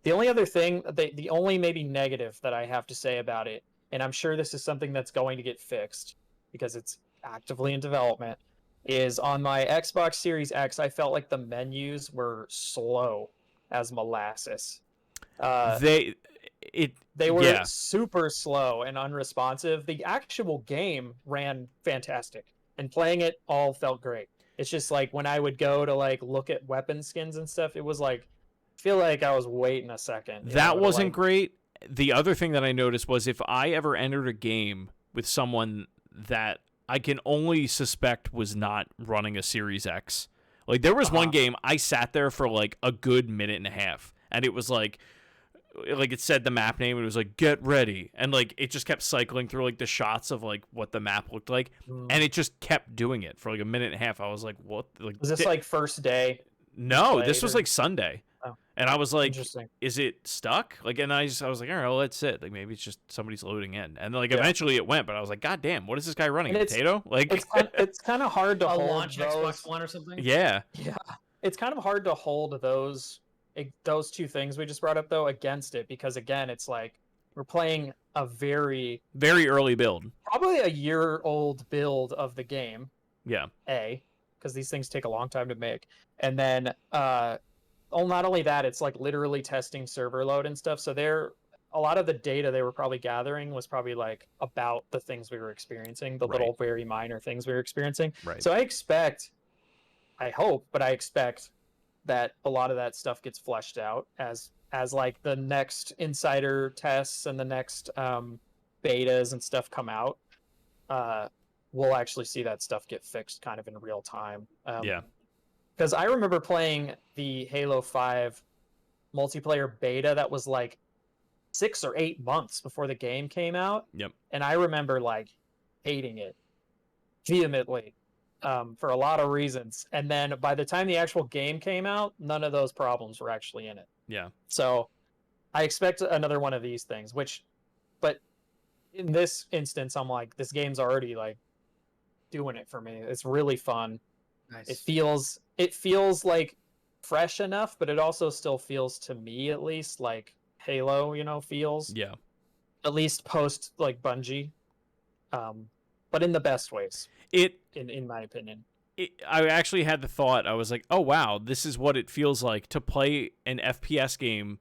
The only other thing, the only maybe negative that I have to say about it, and I'm sure this is something that's going to get fixed because it's actively in development, is on my Xbox Series X, I felt like the menus were slow as molasses. They were super slow and unresponsive. The actual game ran fantastic, and playing it all felt great. It's just like when I would go to like look at weapon skins and stuff, it was like, I feel like I was waiting a second. That wasn't great. The other thing that I noticed was if I ever entered a game with someone that I can only suspect was not running a Series X. Like there was one game I sat there for like a good minute and a half, and it was like it said the map name, and it was like get ready, and like it just kept cycling through like the shots of like what the map looked like, and it just kept doing it for like a minute and a half. I was like, what? Like, was this like first day? No, this was like Sunday. Oh. And I was like, is it stuck? Like, and I was like, all right, well, let's sit. Like, maybe it's just somebody's loading in. And like, eventually it went, but I was like, God damn, what is this guy running? A potato? Like, it's kind of hard to hold launch those... Xbox One or something. Yeah. It's kind of hard to hold those two things we just brought up though against it, because again, it's like we're playing a very early build, probably a year-old build of the game. Yeah. Because these things take a long time to make, and then not only that, it's like literally testing server load and stuff. So a lot of the data they were probably gathering was probably like about the things we were experiencing, the little very minor things we were experiencing. Right. So I hope that a lot of that stuff gets fleshed out as like the next insider tests and the next betas and stuff come out. We'll actually see that stuff get fixed kind of in real time. Because I remember playing the Halo 5 multiplayer beta that was like 6 or 8 months before the game came out. Yep. And I remember like hating it vehemently for a lot of reasons. And then by the time the actual game came out, none of those problems were actually in it. Yeah. So I expect another one of these things, but in this instance, I'm like, this game's already like doing it for me. It's really fun. Nice. It feels like fresh enough, but it also still feels, to me at least, like Halo, feels. Yeah. At least post like Bungie. But in the best ways. In my opinion. I actually had the thought, I was like, oh wow, this is what it feels like to play an FPS game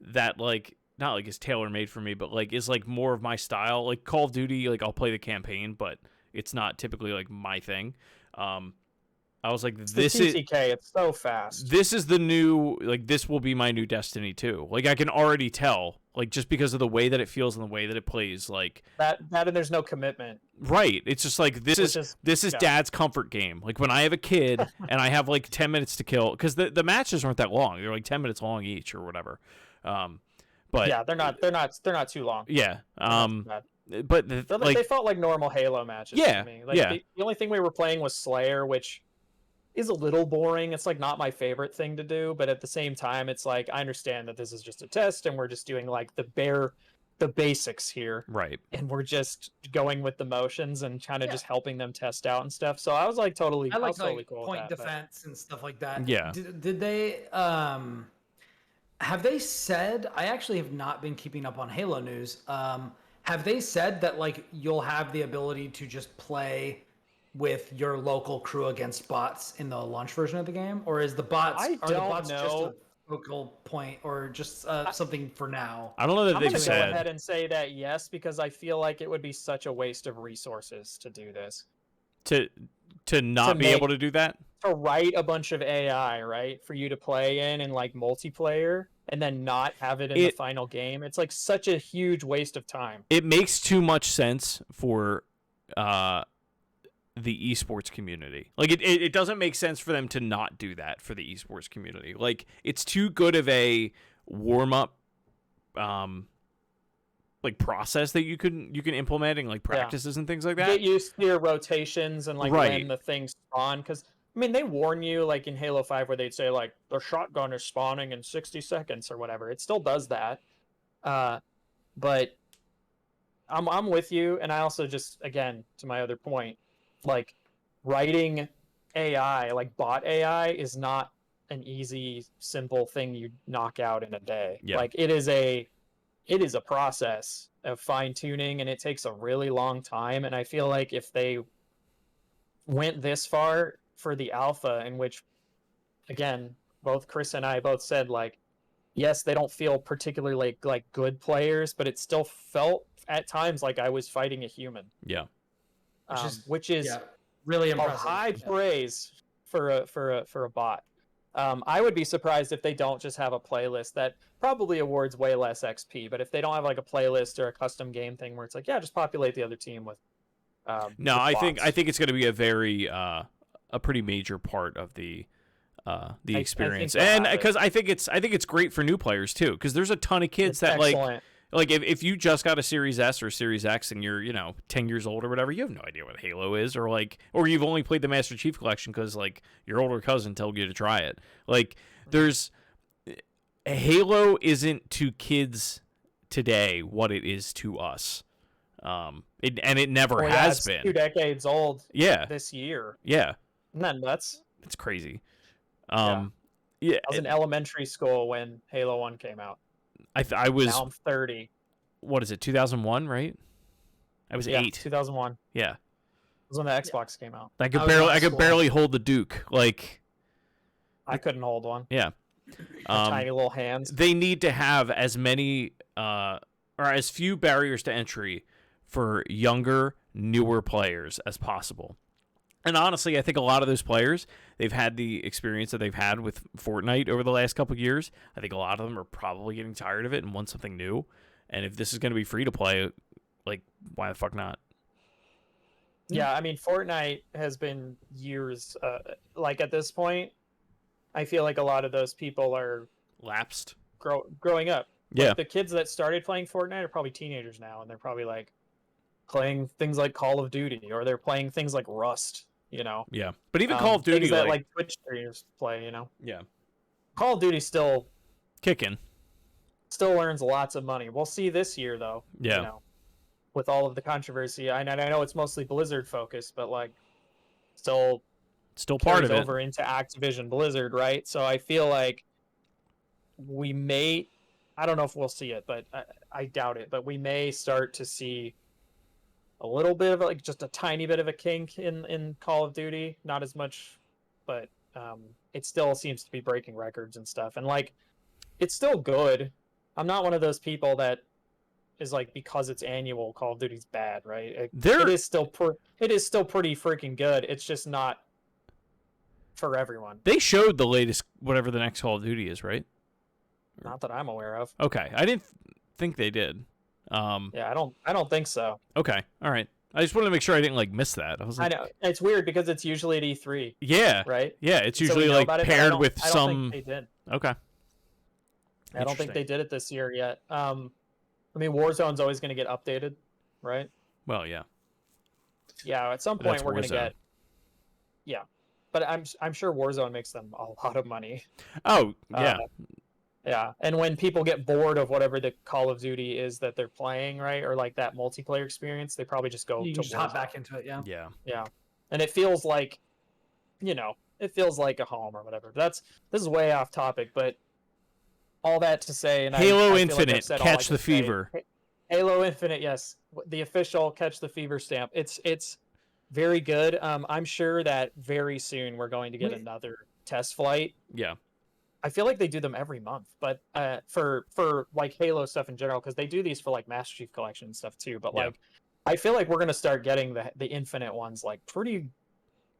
that like not like is tailor-made for me, but like is like more of my style. Like Call of Duty, like I'll play the campaign, but it's not typically like my thing. I was like, It's this the is TTK. It's so fast. this is the new, like, this will be my new Destiny 2. Like, I can already tell, like, just because of the way that it feels and the way that it plays, like That and there's no commitment. right. It's just like this is yeah. Dad's comfort game. Like when I have a kid and I have like 10 minutes to kill, because the matches aren't that long. They're like 10 minutes long each or whatever. But yeah, they're not too long. yeah. But Like, they felt like normal Halo matches yeah, to me. Like yeah. the only thing we were playing was Slayer, which is a little boring. It's like not my favorite thing to do, but at the same time, it's like I understand that this is just a test and we're just doing like the basics here. Right. And we're just going with the motions and kind of just helping them test out and stuff. So I was like totally I like totally cool point with that, defense and stuff like that. Yeah. Did they have they said, I actually have not been keeping up on Halo news. Have they said that like you'll have the ability to just play with your local crew against bots in the launch version of the game, or is the bots just a focal point, or just something for now? I don't know that I'm they've gonna said. go ahead and say that yes, because I feel like it would be such a waste of resources to do this. To not be able to do that? To write a bunch of AI, right, for you to play in like multiplayer and then not have it in the final game. It's like such a huge waste of time. It makes too much sense for the esports community. Like it doesn't make sense for them to not do that for the esports community. Like it's too good of a warm up like process that you can implement in like practices and things like that. Get used to your rotations and like right. when the things spawn, because I mean they warn you like in Halo 5 where they'd say like the shotgun is spawning in 60 seconds or whatever. It still does that. But I'm with you, and I also just, again, to my other point, like writing AI, like bot AI is not an easy, simple thing you knock out in a day. Yeah. Like it is a process of fine tuning, and it takes a really long time. And I feel like if they went this far for the alpha, in which, again, both Chris and I both said like, yes, they don't feel particularly like good players, but it still felt at times like I was fighting a human. Yeah. Which is really impressive. High praise for a bot. I would be surprised if they don't just have a playlist that probably awards way less XP, but if they don't have like a playlist or a custom game thing where it's like, yeah, just populate the other team with no, with I bots. think it's going to be a very a pretty major part of the experience. And because I think it's great for new players too, because there's a ton of kids that like if you just got a Series S or Series X and you're 10 years old or whatever, you have no idea what Halo is, or you've only played the Master Chief Collection because like your older cousin told you to try it. Like there's Halo isn't to kids today what it is to us. It never has been. 2 decades old. Yeah. This year. Yeah. Isn't that nuts? It's crazy. Yeah. I was in elementary school when Halo 1 came out. I was. Now I'm 30. What is it? 2001, right? I was 8. 2001. Yeah. It was when the Xbox came out. I could barely hold the Duke. Like. I couldn't hold one. Yeah. Tiny little hands. They need to have as many or as few barriers to entry for younger, newer players as possible. And honestly, I think a lot of those players, they've had the experience that they've had with Fortnite over the last couple of years. I think a lot of them are probably getting tired of it and want something new. And if this is going to be free to play, like, why the fuck not? Yeah, I mean, Fortnite has been years. Like, at this point, I feel like a lot of those people are lapsed, growing up. Yeah. Like, the kids that started playing Fortnite are probably teenagers now, and they're probably, like, playing things like Call of Duty, or they're playing things like Rust. Yeah, but even Call of Duty, things that like Twitch streamers play, Yeah, Call of Duty still kicking, still earns lots of money. We'll see this year though. Yeah, with all of the controversy, I know it's mostly Blizzard focused, but like still part of it over into Activision Blizzard, right? So I feel like we may, I don't know if we'll see it, but I doubt it, but we may start to see a little bit of like just a tiny bit of a kink in Call of Duty, not as much, but it still seems to be breaking records and stuff. And like, it's still good. I'm not one of those people that is like, because it's annual, Call of Duty's bad, right? It is still pretty freaking good. It's just not for everyone. They showed the latest, whatever the next Call of Duty is, right? Not that I'm aware of. Okay, I didn't think they did. Yeah, I don't think so. Okay, all right. I just wanted to make sure I didn't like miss that. I was like, I know it's weird because it's usually at E3, yeah, right? yeah. It's So we usually know like about it, but paired with I don't some. think they did. Okay. I don't think they did it this year yet. I mean, Warzone's always going to get updated, right? Well, yeah. Yeah, at some But point that's we're going to Warzone. get. Yeah, but I'm sure Warzone makes them a lot of money. Oh, yeah. Yeah, and when people get bored of whatever the Call of Duty is that they're playing, right, or like that multiplayer experience, they probably just go You to can just hop Warzone. back into it. Yeah. Yeah. Yeah, and it feels like, it feels like a home or whatever. This is way off topic, but all that to say, and Halo I feel like I've Infinite, said all I catch can the say. fever. Halo Infinite, yes, the official catch the fever stamp. It's very good. I'm sure that very soon we're going to get another test flight. Yeah. I feel like they do them every month, but for like Halo stuff in general, because they do these for like Master Chief Collection and stuff too. But Yeah. like, I feel like we're gonna start getting the Infinite ones like pretty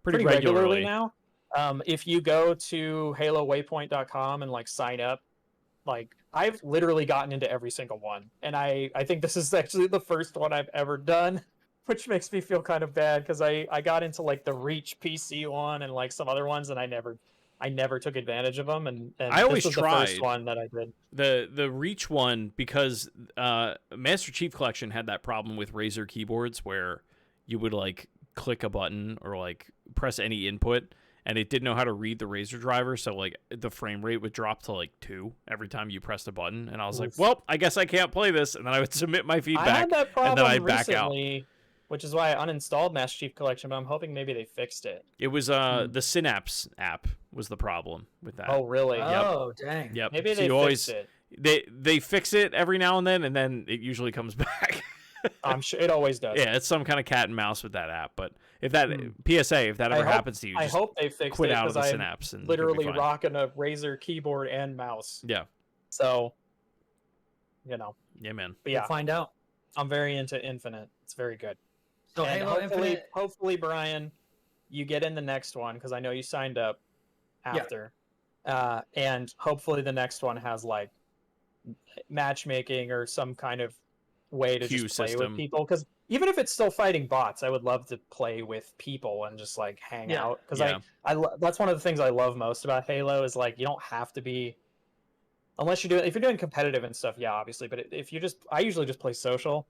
Pretty regularly regularly. now. If you go to HaloWaypoint.com and like sign up, like I've literally gotten into every single one, and I think this is actually the first one I've ever done, which makes me feel kind of bad because I got into like the Reach PC one and like some other ones, and I never took advantage of them, and I always this was tried. the first one that I did. The Reach one, because Master Chief Collection had that problem with Razer keyboards where you would like click a button or like press any input and it didn't know how to read the Razer driver, so like the frame rate would drop to like 2 every time you pressed a button, and I was like, well, I guess I can't play this, and then I would submit my feedback, I had that problem and then I'd back out. recently, which is why I uninstalled Master Chief Collection, but I'm hoping maybe they fixed it. It was the Synapse app was the problem with that. Oh, really? Oh, dang. Yep. Maybe So they you fixed always it. they fix it every now and then it usually comes back. I'm sure it always does. Yeah, it's some kind of cat and mouse with that app. But if that PSA, if that ever happens to you, I just hope they fixed quit it out of the because Synapse and I'm you'll be literally fine. rocking a Razer keyboard and mouse. Yeah. So, Yeah, man. but yeah, We'll find out. I'm very into Infinite. It's very good. So And Halo Infinite. hopefully, Brian, you get in the next one because I know you signed up after. And hopefully the next one has like matchmaking or some kind of way to Queue just play system. with people. Because even if it's still fighting bots, I would love to play with people and just like hang Yeah. out. Because Yeah. that's one of the things I love most about Halo is like you don't have to be. Unless if you're doing competitive and stuff, yeah, obviously. But if you I usually just play social.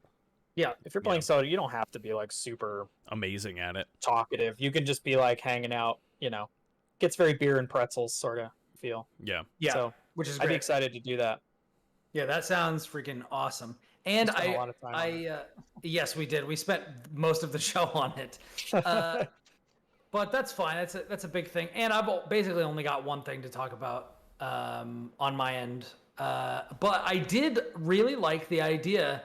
Yeah. If you're playing solo, you don't have to be like super Amazing at it. talkative. You can just be like hanging out. Gets very beer and pretzels sort of feel. Yeah. Yeah. So Which is I'd be great. excited to do that. Yeah, that sounds freaking awesome. And Spent a lot of time on it. yes, we did. We spent most of the show on it. But that's fine. That's a big thing. And I've basically only got one thing to talk about on my end. But I did really like the idea,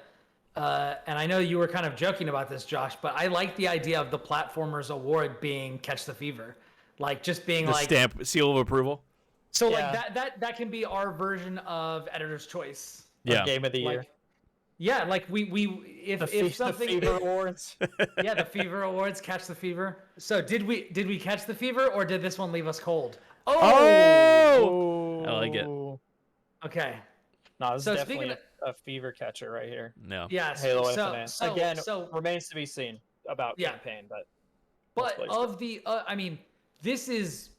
and I know you were kind of joking about this, Josh, but I like the idea of the Platformers Award being Catch the Fever. Like just being The like stamp seal of approval. so Yeah. like that can be our version of Editor's Choice. Yeah. Game of the year. Like, yeah, like we if The something Fever Awards. yeah, the Fever Awards, Catch the Fever. So did we catch the fever or did this one leave us cold? Oh! I like it. Okay. No, this So is speaking definitely a fever catcher right here. No. Yes. Halo so, Infinite. So, Again, so remains to be seen about Yeah. campaign, but of the I mean, this is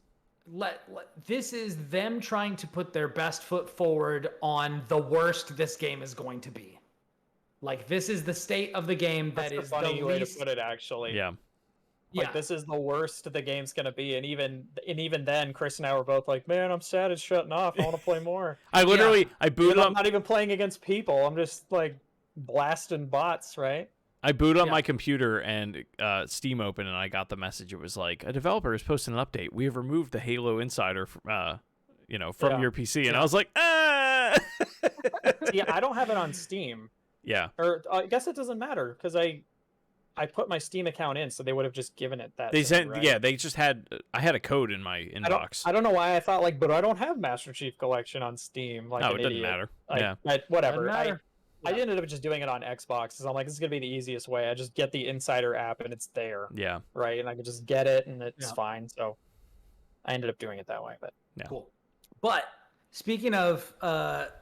this is them trying to put their best foot forward on the worst this game is going to be. Like this is the state of the game that's that a is funny the way least. to put it. Actually, Yeah. Like Yeah. this is the worst the game's gonna be, and even then, Chris and I were both like, "Man, I'm sad it's shutting off. I want to play more." I literally I booted I'm up not even playing against people. I'm just like blasting bots, right? I booted up Yeah. my computer and Steam open, and I got the message. It was like, a developer has posted an update. We have removed the Halo Insider, from Yeah. your PC. And I was like, ah! Yeah, I don't have it on Steam, Yeah. or I guess it doesn't matter because I put my Steam account in, so they would have just given it that. They to sent, me, right? yeah, they just had, I had a code in my inbox. I don't know why I thought like, but I don't have Master Chief Collection on Steam. Like, No, an it doesn't idiot. matter. Like, Yeah. but whatever. Doesn't matter. I ended up just doing it on Xbox. So I'm like, this is gonna be the easiest way. I just get the Insider app and it's there, Yeah. right? And I can just get it and it's Yeah. fine. So I ended up doing it that way. But Yeah. Cool. But speaking of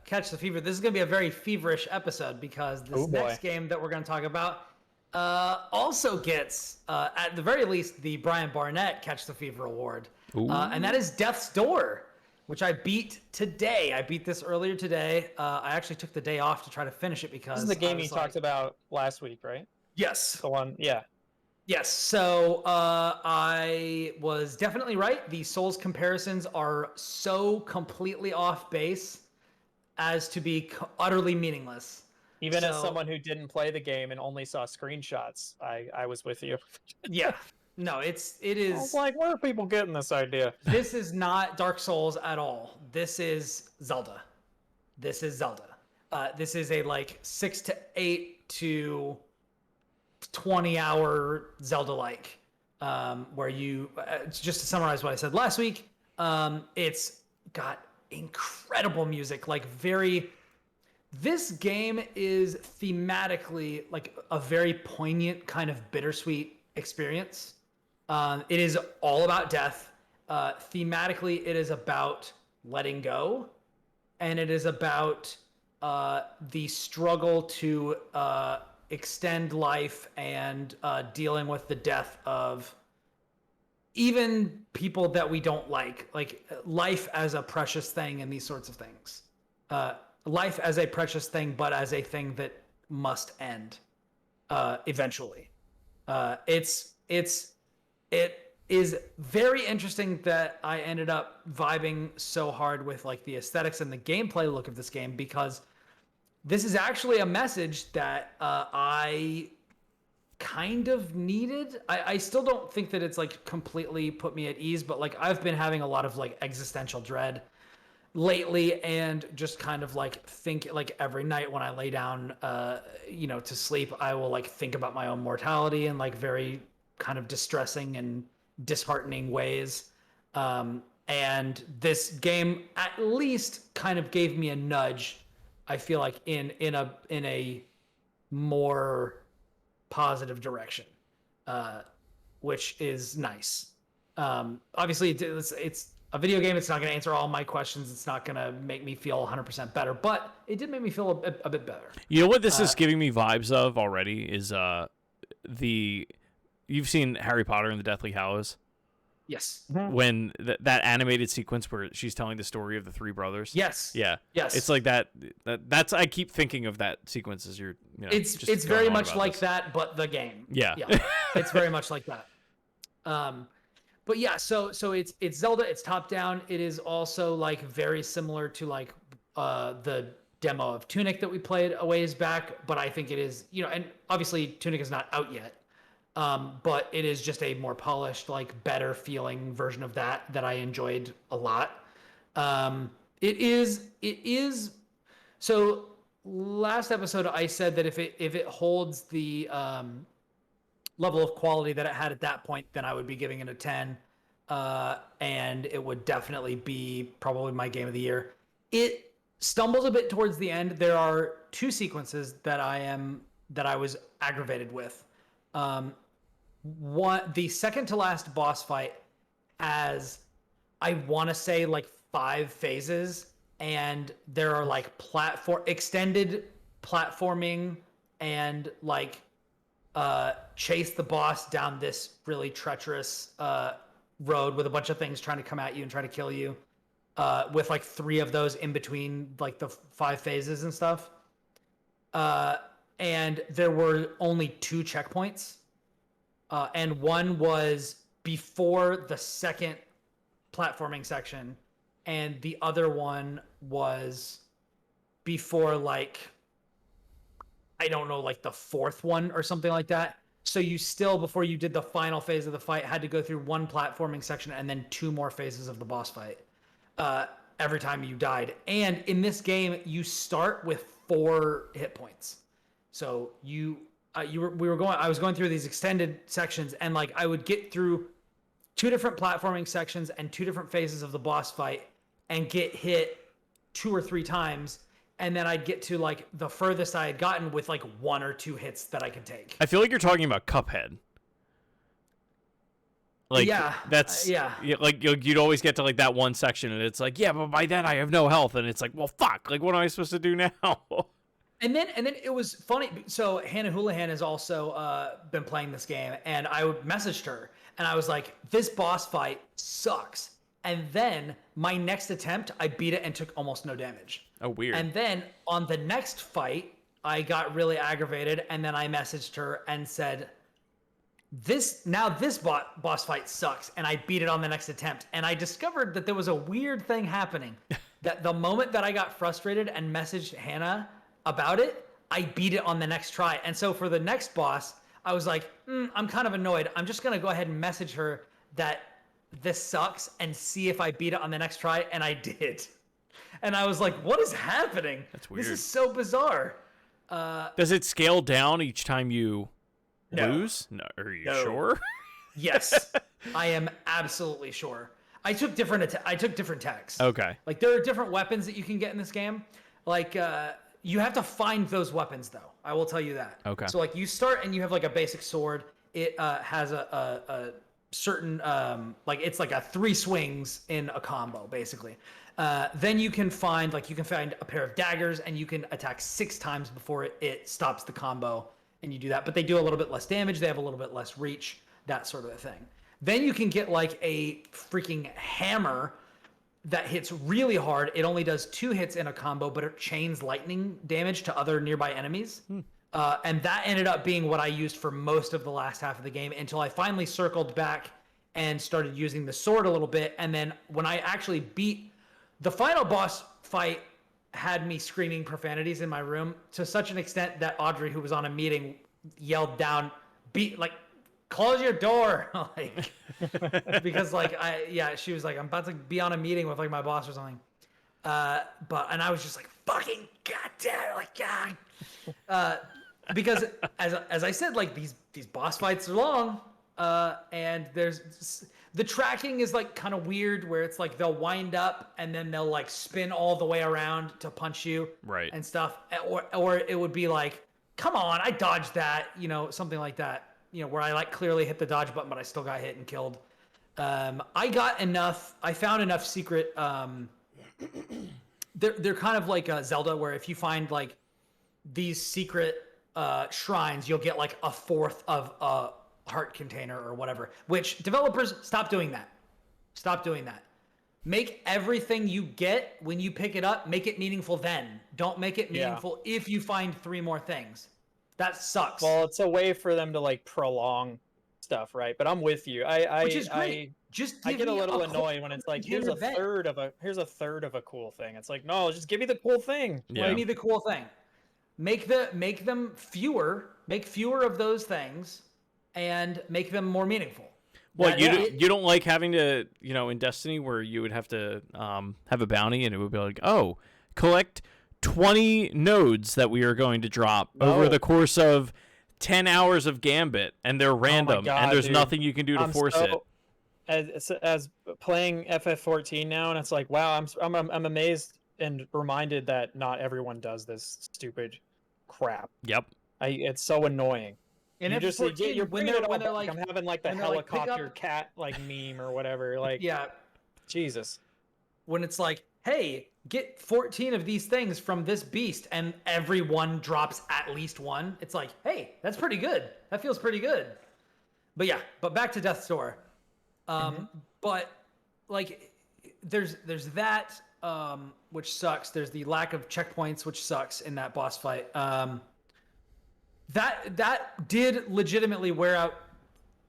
Catch the Fever, this is going to be a very feverish episode because this next game that we're going to talk about also gets, at the very least, the Brian Barnett Catch the Fever Award. And that is Death's Door, which I beat today. I beat this earlier today. I actually took the day off to try to finish it because this is the game you talked about last week, right? Yes. The one, yeah. Yes, so I was definitely right. The Souls comparisons are so completely off base as to be utterly meaningless. Even as someone who didn't play the game and only saw screenshots, I was with you. Yeah. No, it is. I was like, where are people getting this idea? This is not Dark Souls at all. This is Zelda. This is a like 6 to 8 to 20-hour Zelda-like, where you, just to summarize what I said last week, it's got incredible music, like this game is thematically like a very poignant kind of bittersweet experience. It is all about death. Thematically, it is about letting go, and it is about the struggle to extend life and dealing with the death of even people that we don't like life as a precious thing and these sorts of things. Life as a precious thing, but as a thing that must end eventually. It is very interesting that I ended up vibing so hard with like the aesthetics and the gameplay look of this game, because this is actually a message that I kind of needed. I still don't think that it's like completely put me at ease, but like I've been having a lot of like existential dread lately, and just kind of like think like every night when I lay down to sleep, I will like think about my own mortality in like very kind of distressing and disheartening ways. And this game at least kind of gave me a nudge, I feel like, in a more positive direction, which is nice. Obviously, it's a video game. It's not going to answer all my questions. It's not going to make me feel 100% better, but it did make me feel a bit better. You know what this is giving me vibes of already is you've seen Harry Potter and the Deathly Hallows? Yes. When that animated sequence where she's telling the story of the three brothers. Yes. Yeah. Yes. It's like that's I keep thinking of that sequence as you're. It's very much like that, but the game. Yeah. It's very much like that. But yeah, so it's Zelda. It's top down. It is also like very similar to like the demo of Tunic that we played a ways back. But I think it is, and obviously Tunic is not out yet. But it is just a more polished, like better feeling version of that I enjoyed a lot. It is. So last episode I said that if it holds the level of quality that it had at that point, then I would be giving it a 10. And it would definitely be probably my game of the year. It stumbles a bit towards the end. There are two sequences that I was aggravated with. The second to last boss fight has, I want to say, like 5 phases, and there are like extended platforming and like chase the boss down this really treacherous road with a bunch of things trying to come at you and try to kill you, with like 3 of those in between like the 5 phases and stuff. And there were only 2 checkpoints. And one was before the second platforming section, and the other one was before, like, I don't know, like the 4th one or something like that. So you still, before you did the final phase of the fight, had to go through 1 platforming section and then 2 more phases of the boss fight every time you died. And in this game, you start with 4 hit points. So I was going through these extended sections, and like I would get through 2 different platforming sections and 2 different phases of the boss fight and get hit 2 or 3 times, and then I'd get to like the furthest I had gotten with like 1 or 2 hits that I could take. I feel like you're talking about Cuphead. Like Yeah, that's yeah. like you'd always get to like that one section, and it's like, yeah, but by then I have no health, and it's like, well, fuck, like what am I supposed to do now? And then it was funny. So Hannah Houlihan has also been playing this game, and I messaged her, and I was like, "This boss fight sucks." And then my next attempt, I beat it and took almost no damage. Oh, weird. And then on the next fight, I got really aggravated, and then I messaged her and said, this boss fight sucks, and I beat it on the next attempt. And I discovered that there was a weird thing happening. That the moment that I got frustrated and messaged Hannah about it, I beat it on the next try. And so for the next boss, I was like, I'm kind of annoyed. I'm just gonna go ahead and message her that this sucks and see if I beat it on the next try. And I did. And I was like, what is happening? That's weird. This is so bizarre. Does it scale down each time you No. lose? No, are you No. sure? Yes, I am absolutely sure. I took different tags. Okay. Like there are different weapons that you can get in this game. Like you have to find those weapons though. I will tell you that. Okay. So like you start and you have like a basic sword. It has a certain like it's like a 3 swings in a combo basically. Then you can find a pair of daggers and you can attack 6 times before it stops the combo, and you do that. But they do a little bit less damage. They have a little bit less reach, that sort of a thing. Then you can get like a freaking hammer that hits really hard. It only does 2 hits in a combo, but it chains lightning damage to other nearby enemies. And that ended up being what I used for most of the last half of the game until I finally circled back and started using the sword a little bit. And then when I actually beat the final boss fight, had me screaming profanities in my room to such an extent that Audrey, who was on a meeting, yelled down, close your door. Like, because she was like, I'm about to be on a meeting with like my boss or something. And I was just like, fucking goddamn, like, God. Because as I said, like these boss fights are long, and the tracking is like kind of weird, where it's like they'll wind up and then they'll like spin all the way around to punch you, Right. and stuff, or it would be like, come on, I dodged that, something like that, where I like clearly hit the dodge button, but I still got hit and killed. I found enough secret. They're kind of like Zelda, where if you find like these secret shrines, you'll get like a 1/4 of a heart container or whatever. Which developers, stop doing that. Stop doing that. Make everything you get when you pick it up, make it meaningful then. Don't make it meaningful if you find 3 more things. That sucks. Well, it's a way for them to like prolong stuff, right? But I'm with you. Which is great. I get a little annoyed when it's like, here's a third of a cool thing. It's like, no, just give me the cool thing. Yeah. Give me the cool thing. Make them fewer. Make fewer of those things, and make them more meaningful. Well, you don't like having to, in Destiny, where you would have to have a bounty, and it would be like, oh, collect 20 nodes that we are going to drop over the course of 10 hours of Gambit, and they're random, God, and there's dude. nothing you can do to force it. As playing FF14 now, and it's like, wow, I'm amazed and reminded that not everyone does this stupid crap. Yep. It's so annoying. And You're bringing it all back. like, I'm having like the when they're like, pick helicopter up- cat like meme or whatever. Like, Yeah. Jesus. When it's like, hey, get 14 of these things from this beast, and everyone drops at least 1. It's like, hey, that's pretty good. That feels pretty good. But back to Death's Door. But like, there's that, which sucks. There's the lack of checkpoints, which sucks in that boss fight. That did legitimately wear out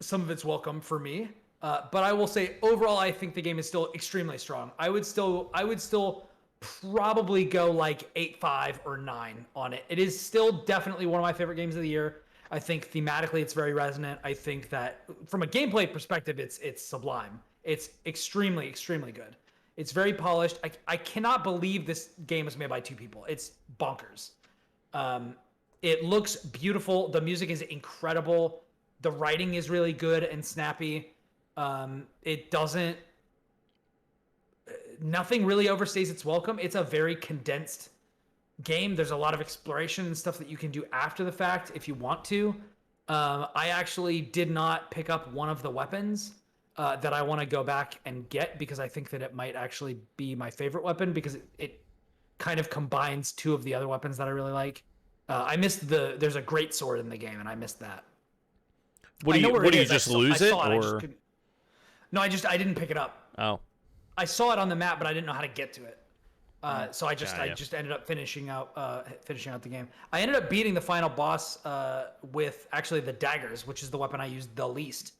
some of its welcome for me. But I will say overall, I think the game is still extremely strong. I would still probably go like 8.5 or 9 on it. It is still definitely one of my favorite games of the year. I think thematically it's very resonant. I think that from a gameplay perspective, it's sublime. It's extremely, extremely good. It's very polished. I cannot believe this game was made by 2 people. It's bonkers. It looks beautiful. The music is incredible. The writing is really good and snappy. Nothing really overstays its welcome. It's a very condensed game. There's a lot of exploration and stuff that you can do after the fact if you want to. I actually did not pick up one of the weapons. that I want to go back and get because I think that it might actually be my favorite weapon because it kind of combines two of the other weapons that I really like. I missed there's a great sword in the game, and I missed that. What do you just lose it, or? No, I didn't pick it up. Oh. I saw it on the map, but I didn't know how to get to it. So I just ended up finishing out the game. I ended up beating the final boss with actually the daggers, which is the weapon I used the least.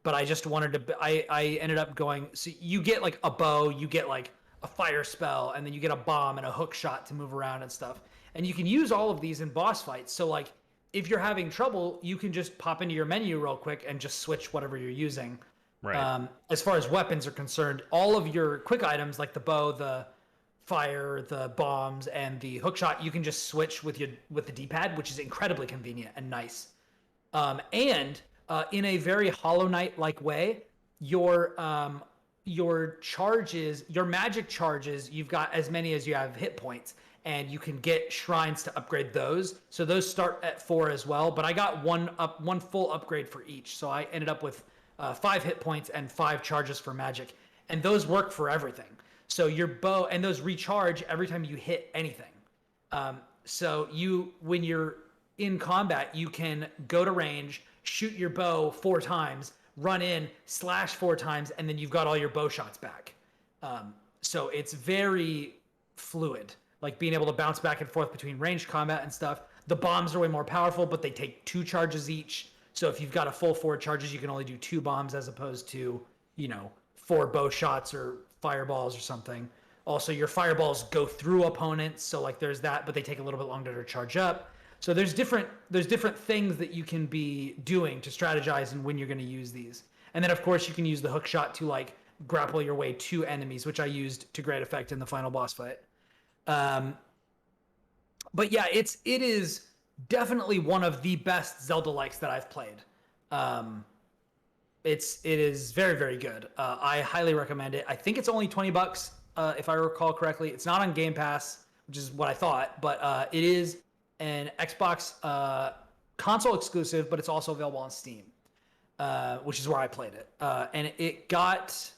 But I just wanted to. I ended up going. So you get like a bow, you get like a fire spell, and then you get a bomb and a hook shot to move around and stuff. And you can use all of these in boss fights. So like, if you're having trouble, you can just pop into your menu real quick and just switch whatever you're using. Right. As far as weapons are concerned, all of your quick items like the bow, the fire, the bombs, and the hookshot, you can just switch with the D-pad, which is incredibly convenient and nice. And in a very Hollow Knight-like way, your charges, your magic charges, you've got as many as you have hit points, and you can get shrines to upgrade those. So those start at 4 as well. But I got one full upgrade for each, so I ended up with 5 hit points and 5 charges for magic, and those work for everything. So your bow and those recharge every time you hit anything. So when you're in combat, you can go to range, shoot your bow 4 times, run in, slash 4 times, and then you've got all your bow shots back. So it's very fluid, like being able to bounce back and forth between ranged combat and stuff. The bombs are way more powerful, but they take 2 charges each. So if you've got a full 4 charges, you can only do 2 bombs as opposed to, 4 bow shots or fireballs or something. Also, your fireballs go through opponents, so like there's that, but they take a little bit longer to charge up. So there's different things that you can be doing to strategize and when you're going to use these. And then of course you can use the hook shot to like grapple your way to enemies, which I used to great effect in the final boss fight. But yeah, it is definitely one of the best Zelda likes that I've played. It is very, very good. I highly recommend it. I think it's only $20 if I recall correctly. It's not on Game Pass, which is what I thought, but it is an Xbox console exclusive, but it's also available on Steam, which is where I played it. And it got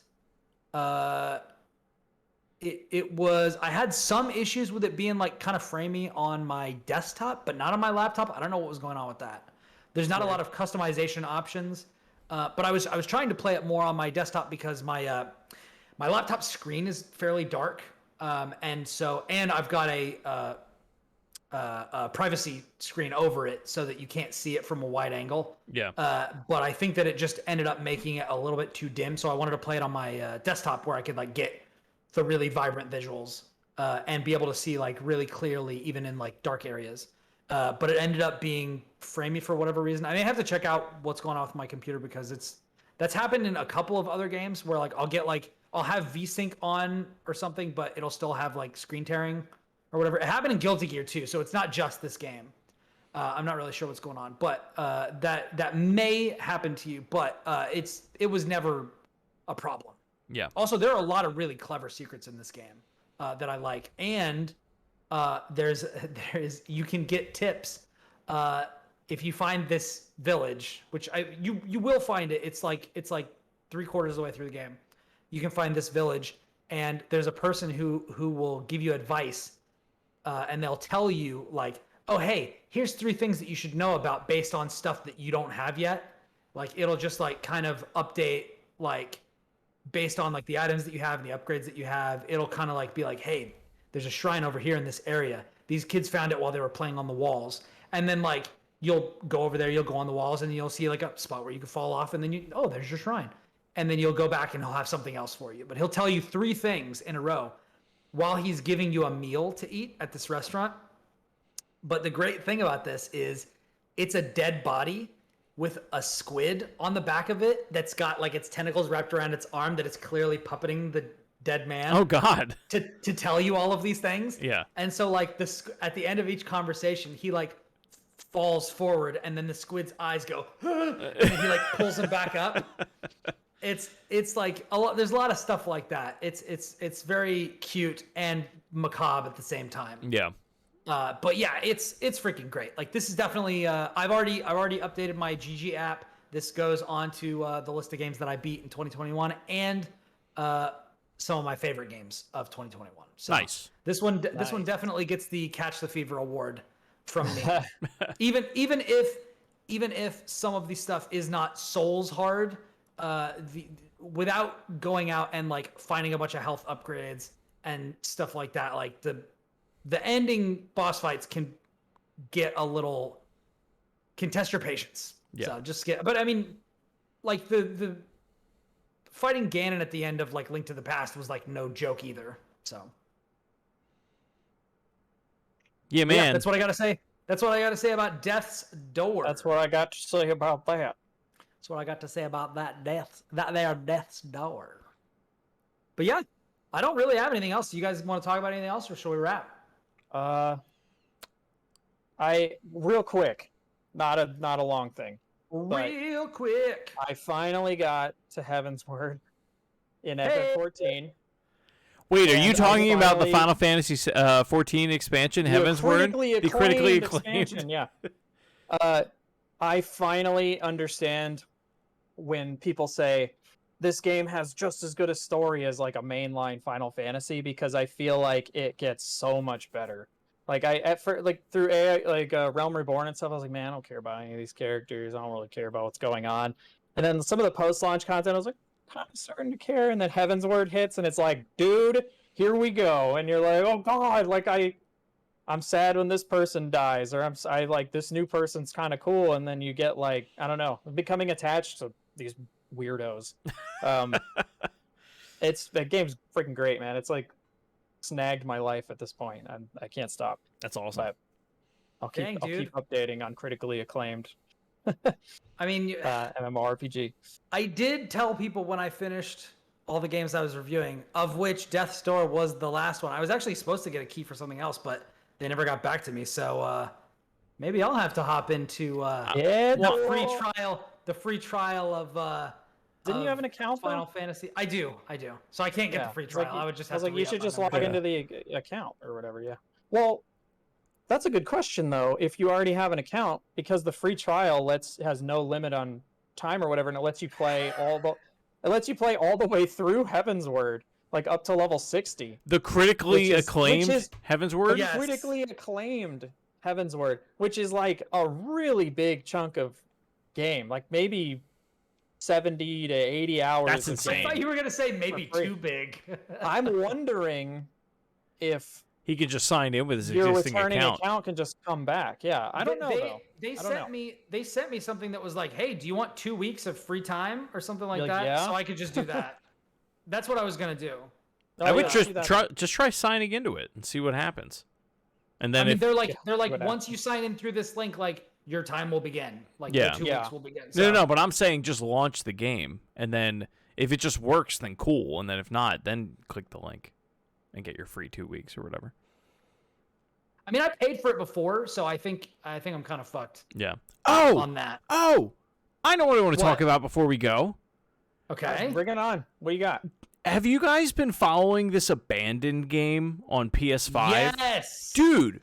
it was, I had some issues with it being like kind of framey on my desktop, but not on my laptop. I don't know what was going on with that. There's not a lot of customization options, but I was trying to play it more on my desktop because my my laptop screen is fairly dark, and I've got a privacy screen over it so that you can't see it from a wide angle. Yeah. But I think that it just ended up making it a little bit too dim, so I wanted to play it on my desktop where I could like get the really vibrant visuals and be able to see like really clearly even in like dark areas. But it ended up being framey for whatever reason. I may have to check out what's going on with my computer because that's happened in a couple of other games where like I'll have VSync on or something, but it'll still have like screen tearing or whatever. It happened in Guilty Gear too, so it's not just this game. I'm not really sure what's going on, but that may happen to you, but it was never a problem. Yeah. Also, there are a lot of really clever secrets in this game that I like, and there's you can get tips if you find this village, which you will find it. It's like 3/4 of the way through the game. You can find this village, and there's a person who will give you advice, and they'll tell you like, oh hey, here's 3 things that you should know about based on stuff that you don't have yet. Like it'll just like kind of update like based on like the items that you have and the upgrades that you have. It'll kind of like be like, hey, there's a shrine over here in this area. These kids found it while they were playing on the walls. And then like you'll go over there, you'll go on the walls, and you'll see like a spot where you can fall off, and then there's your shrine. And then you'll go back and he'll have something else for you. But he'll tell you 3 things in a row while he's giving you a meal to eat at this restaurant. But the great thing about this is it's a dead body with a squid on the back of it that's got like its tentacles wrapped around its arm that it's clearly puppeting the dead man. Oh God. To tell you all of these things. Yeah. And so like at the end of each conversation, he like falls forward, and then the squid's eyes go, and he like pulls him back up. It's like a lot. There's a lot of stuff like that. It's very cute and macabre at the same time. Yeah. But yeah, it's freaking great. Like this is definitely. I've already updated my GG app this goes on to the list of games that I beat in 2021 and some of my favorite games of 2021. So Nice. This one definitely gets the Catch the Fever award from me. even if some of the stuff is not souls hard, without going out and like finding a bunch of health upgrades and stuff like that, like the ending boss fights can test your patience. Yeah. So but I mean, like the fighting Ganon at the end of like Link to the Past was like no joke either. So yeah, man. Yeah, that's what I gotta say. That's what I gotta say about Death's Door. That's what I got to say about that. That's what I got to say about that Death's Door. But yeah, I don't really have anything else. You guys want to talk about anything else, or shall we wrap? Real quick, not a long thing. Real quick. I finally got to Heaven's Word in Epic 14. Wait, are you And talking about the finally- Final Fantasy 14 expansion, Heaven's Word? The critically acclaimed. Expansion, yeah. I finally understand when people say this game has just as good a story as like a mainline Final Fantasy, because I feel like it gets so much better. Like through AI, like Realm Reborn and stuff, I was like, man, I don't care about any of these characters. I don't really care about what's going on. And then some of the post-launch content, I was like, kind of starting to care. And then Heaven's Word hits, and it's like, dude, here we go. And you're like, oh god, like I'm sad when this person dies, or I like this new person's kind of cool. And then you get like, I don't know, becoming attached to these weirdos. That game's freaking great, man. It's like snagged my life at this point. I can't stop. That's awesome. But I'll keep updating on critically acclaimed I mean, MMORPG. I did tell people when I finished all the games I was reviewing, of which Death's Door was the last one. I was actually supposed to get a key for something else, but they never got back to me. So maybe I'll have to hop into the free trial of. Didn't you have an account? Final Fantasy. I do. So I can't get the free trial. I would just have to. You should just log into the account or whatever. Yeah. Well, that's a good question though. If you already have an account, because the free trial has no limit on time or whatever, and it lets you play all the way through Heaven's Word, like up to level 60. The critically acclaimed Heaven's Word? Yes. Critically acclaimed Heaven's Word, which is like a really big chunk of game, like maybe 70 to 80 hours. That's insane. I thought you were gonna say maybe too big. I'm wondering if he could just sign in with his your existing returning account can just come back. Yeah, I don't know though. They sent me something that was like, hey, do you want 2 weeks of free time or something like that? Yeah? So I could just do that. That's what I was gonna do. I would just try signing into it and see what happens. And then they're like once you sign in through this link, like your time will begin. Like your 2 weeks will begin. So. No, but I'm saying just launch the game, and then if it just works, then cool, and then if not, then click the link and get your free 2 weeks or whatever. I mean, I paid for it before, so I think I'm kind of fucked. Yeah. On that. Oh, I know what I want to talk about before we go. Okay. Bring it on. What do you got? Have you guys been following this abandoned game on PS5? Yes. Dude.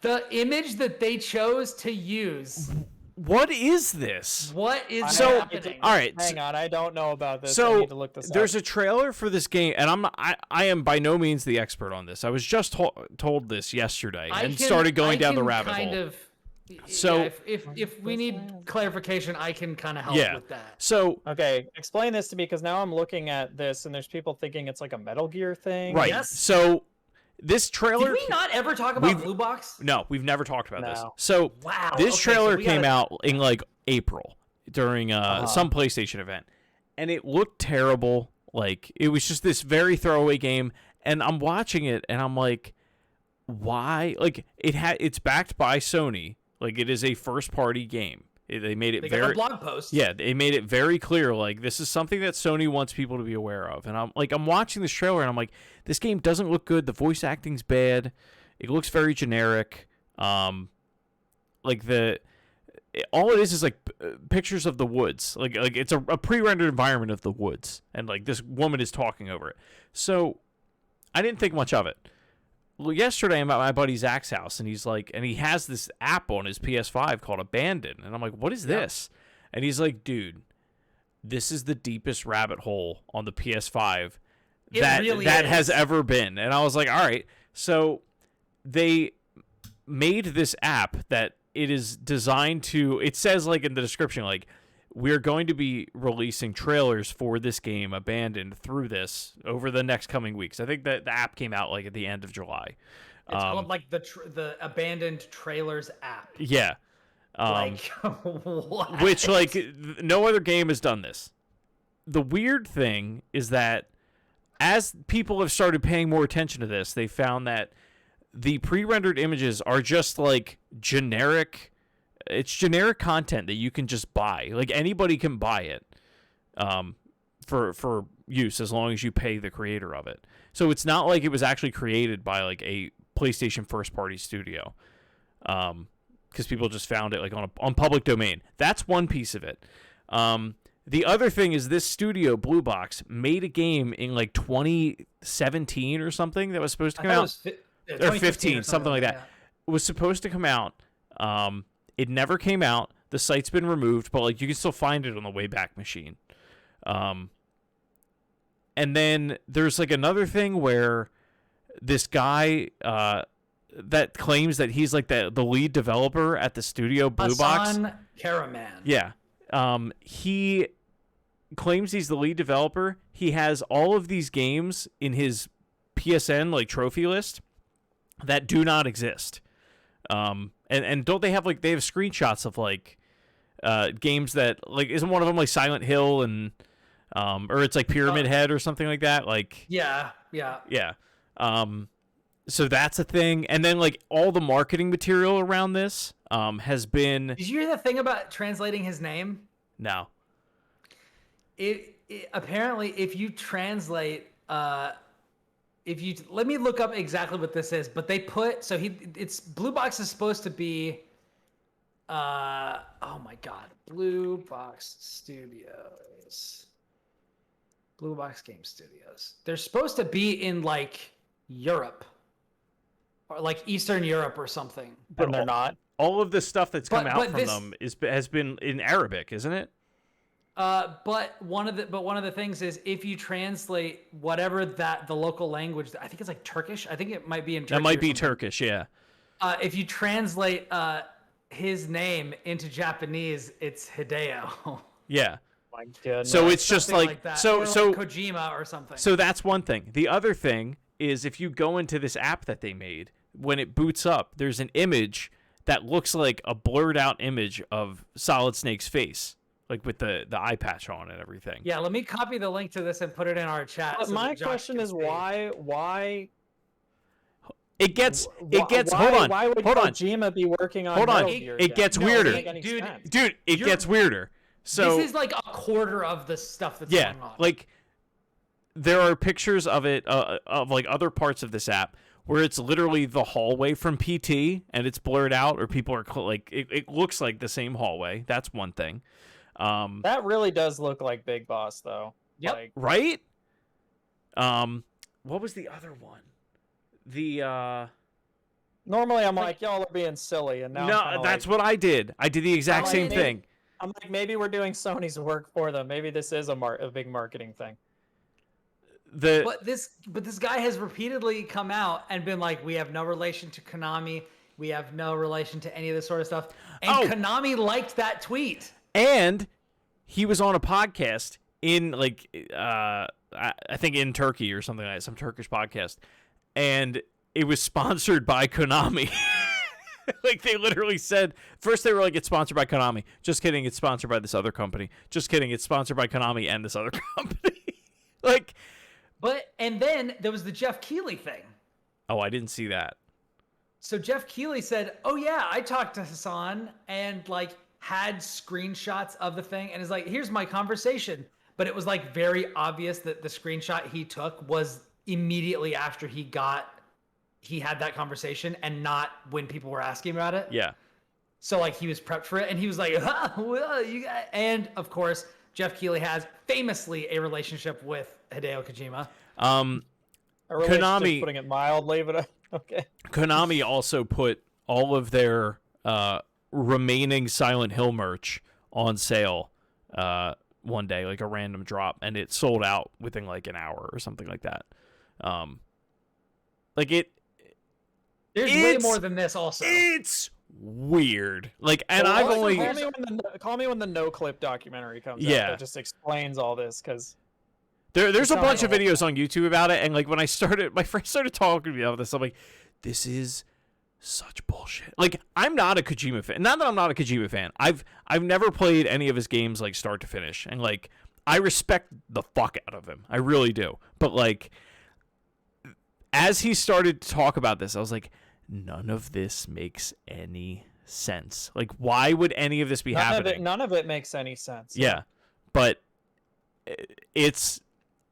The image that they chose to use. What is this? What is happening? All right. Hang on, I don't know about this. So I need to look this there's up. a trailer for this game, and I am by no means the expert on this. I was just told this yesterday and started going down the rabbit hole. So if we need clarification, I can kind of help with that. So okay, explain this to me, because now I'm looking at this and there's people thinking it's like a Metal Gear thing. Right. Yes. So this trailer. Did we not ever talk about Blue Box? No, we've never talked about this. So this trailer came out in like April during some PlayStation event, and it looked terrible. Like it was just this very throwaway game, and I'm watching it and I'm like, why? Like it's backed by Sony. Like it is a first party game. They made it very got a blog post. Yeah, they made it very clear. Like this is something that Sony wants people to be aware of. And I'm watching this trailer and I'm like, this game doesn't look good. The voice acting's bad. It looks very generic. All it is like pictures of the woods. Like it's a pre-rendered environment of the woods, and like this woman is talking over it. So I didn't think much of it. Well, yesterday I'm at my buddy Zach's house, and he has this app on his PS5 called Abandon, and I'm like, what is this? And he's like, dude, this is the deepest rabbit hole on the PS5 that has ever been. And I was like, all right. So they made this app that it is designed to, it says like in the description, like, we're going to be releasing trailers for this game, Abandoned, through this over the next coming weeks. I think that the app came out like at the end of July. It's called like the Abandoned Trailers app. Yeah. Like, what? Which, like, no other game has done this. The weird thing is that as people have started paying more attention to this, they found that the pre-rendered images are just like generic. It's generic content that you can just buy. Like, anybody can buy it for use as long as you pay the creator of it. So it's not like it was actually created by like a PlayStation first-party studio, because people just found it like on public domain. That's one piece of it. The other thing is this studio, Blue Box, made a game in like 2017 or something that was supposed to come out, or 15, something like that. Yeah. It was supposed to come out. It never came out. The site's been removed, but like you can still find it on the Wayback Machine. And then there's like another thing where this guy that claims that he's like the lead developer at the studio, Blue Box. Hassan Karaman. Yeah. He claims he's the lead developer. He has all of these games in his PSN like trophy list that do not exist. And don't they have like, they have screenshots of like games that like, isn't one of them like Silent Hill and or it's like Pyramid Head or something like that? Like Yeah. So that's a thing. And then like all the marketing material around this has been. Did you hear the thing about translating his name? No. It apparently, if you translate, let me look up exactly what this is. But they put it's Blue Box is supposed to be. Oh my God, Blue Box Studios. Blue Box Game Studios. They're supposed to be in like Europe, or like Eastern Europe or something. But they're not. All of the stuff that's come out from this, them has been in Arabic, isn't it? But one of the things is if you translate whatever the local language, I think it's like Turkish. I think it might be in Turkish. That might be Turkish, yeah. If you translate his name into Japanese, it's Hideo. Yeah. My goodness. So it's just like that. so or so like Kojima or something. So that's one thing. The other thing is if you go into this app that they made, when it boots up, there's an image that looks like a blurred out image of Solid Snake's face, like with the eye patch on and everything. Yeah, let me copy the link to this and put it in our chat. But so my that Josh question can is see. why It gets why, hold on. Why would hold on. Kojima be working on Hold on. Metal Gear It yet? gets No, weirder. doesn't make any Dude, sense. Dude, it gets weirder. So this is like a quarter of the stuff that's yeah, going on. like there are pictures of it of like other parts of this app where it's literally the hallway from PT and it's blurred out, or people are like it looks like the same hallway. That's one thing. That really does look like Big Boss, though. Yep. Like, Right? What was the other one? The normally, I'm like, y'all are being silly, and now no, that's what I did. I did the exact same maybe- thing. I'm like, maybe we're doing Sony's work for them. Maybe this is a big marketing thing. But this guy has repeatedly come out and been like, we have no relation to Konami. We have no relation to any of this sort of stuff. And Konami liked that tweet. And he was on a podcast in like I think in Turkey or something like that, some Turkish podcast, and it was sponsored by Konami. Like they literally said, first they were like, it's sponsored by Konami. Just kidding, it's sponsored by this other company. Just kidding, it's sponsored by Konami and this other company. Like, and then there was the Jeff Keighley thing. oh, I didn't see that. So Jeff Keighley said, oh yeah, I talked to Hassan and like had screenshots of the thing and is like, here's my conversation. But it was like very obvious that the screenshot he took was immediately after he had that conversation and not when people were asking about it. Yeah. So like he was prepped for it and he was like, well, you got, and of course, Jeff Keighley has famously a relationship with Hideo Kojima. Konami, putting it mildly, but okay. Konami also put all of their remaining Silent Hill merch on sale one day, like a random drop, and it sold out within like an hour or something like that. Like There's way more than this. Also, it's weird. Like, and Well, I've also only call me when the No Clip documentary comes out Yeah. that just explains all this, because there's a not bunch of all- videos on YouTube about it, and like when my friends started talking to me about this, I'm like, this is such bullshit. Like, I'm not a Kojima fan. Not that I'm not a Kojima fan. I've never played any of his games like start to finish, and like I respect the fuck out of him. I really do. But like, as he started to talk about this, I was like, none of this makes any sense. Like, why would any of this be happening? None of it makes any sense. Yeah, but it's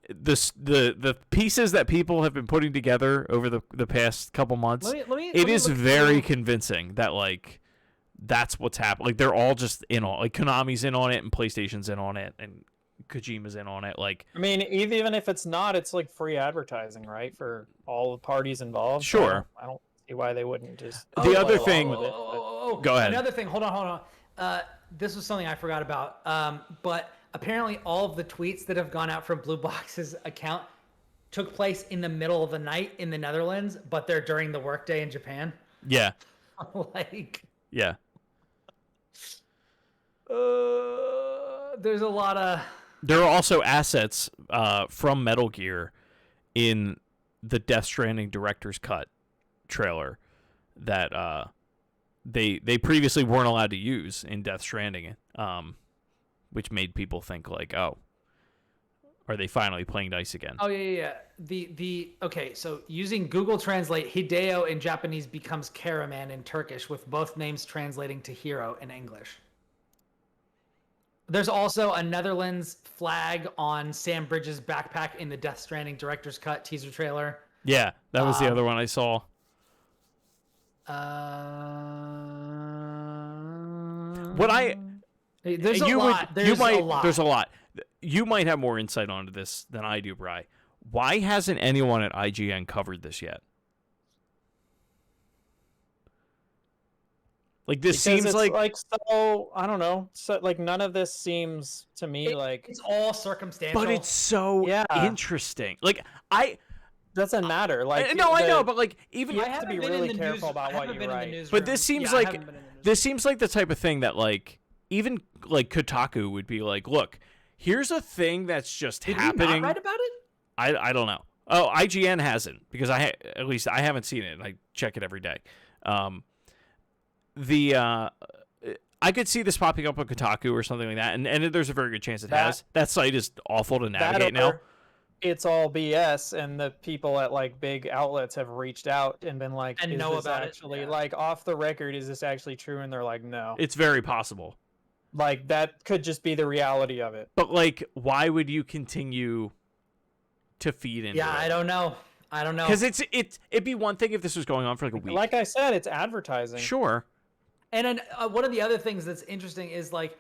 the pieces that people have been putting together over the past couple months. It is very convincing that like that's what's happening. Like, they're all just in on, like, Konami's in on it, and PlayStation's in on it, and Kojima's in on it. Like, I mean, even if it's not, it's like free advertising, right, for all the parties involved. Sure. I don't see why they wouldn't just. The other go thing- along with it, but- Go ahead. Another thing. Hold on. This was something I forgot about. But apparently, all of the tweets that have gone out from Blue Box's account took place in the middle of the night in the Netherlands, but they're during the workday in Japan. yeah, Like, yeah. there's a lot of. There are also assets from Metal Gear in the Death Stranding director's cut trailer that they previously weren't allowed to use in Death Stranding, which made people think like, oh, are they finally playing dice again? Oh yeah. Okay, so using Google Translate, Hideo in Japanese becomes Karaman in Turkish, with both names translating to hero in English. There's also a Netherlands flag on Sam Bridges' backpack in the Death Stranding director's cut teaser trailer. Yeah, that was the other one I saw. There's a lot. There's a lot. There's a lot. You might have more insight onto this than I do, Bri. Why hasn't anyone at IGN covered this yet? Like, this Because seems it's like so I don't know. So like none of this seems to me like It's all circumstantial. but it's so Yeah. interesting. Like, I doesn't matter. Like no, I know, but like, even You have to be really careful about what you write. But this seems like the type of thing that like even like Kotaku would be like, look, here's a thing that's just Did happening. you not write about it? I don't know. Oh, IGN hasn't, because at least I haven't seen it, and I check it every day. I could see this popping up on Kotaku or something like that, and there's a very good chance it has. That site is awful to navigate now. It's all BS, and the people at like big outlets have reached out and been like, And "Is know this about it, actually yeah. like off the record? Is this actually true?" And they're like, "No." It's very possible. Like that could just be the reality of it. But like, why would you continue to feed into it? Yeah, I don't know. Because it'd be one thing if this was going on for like a week. Like I said, it's advertising. Sure. And then one of the other things that's interesting is like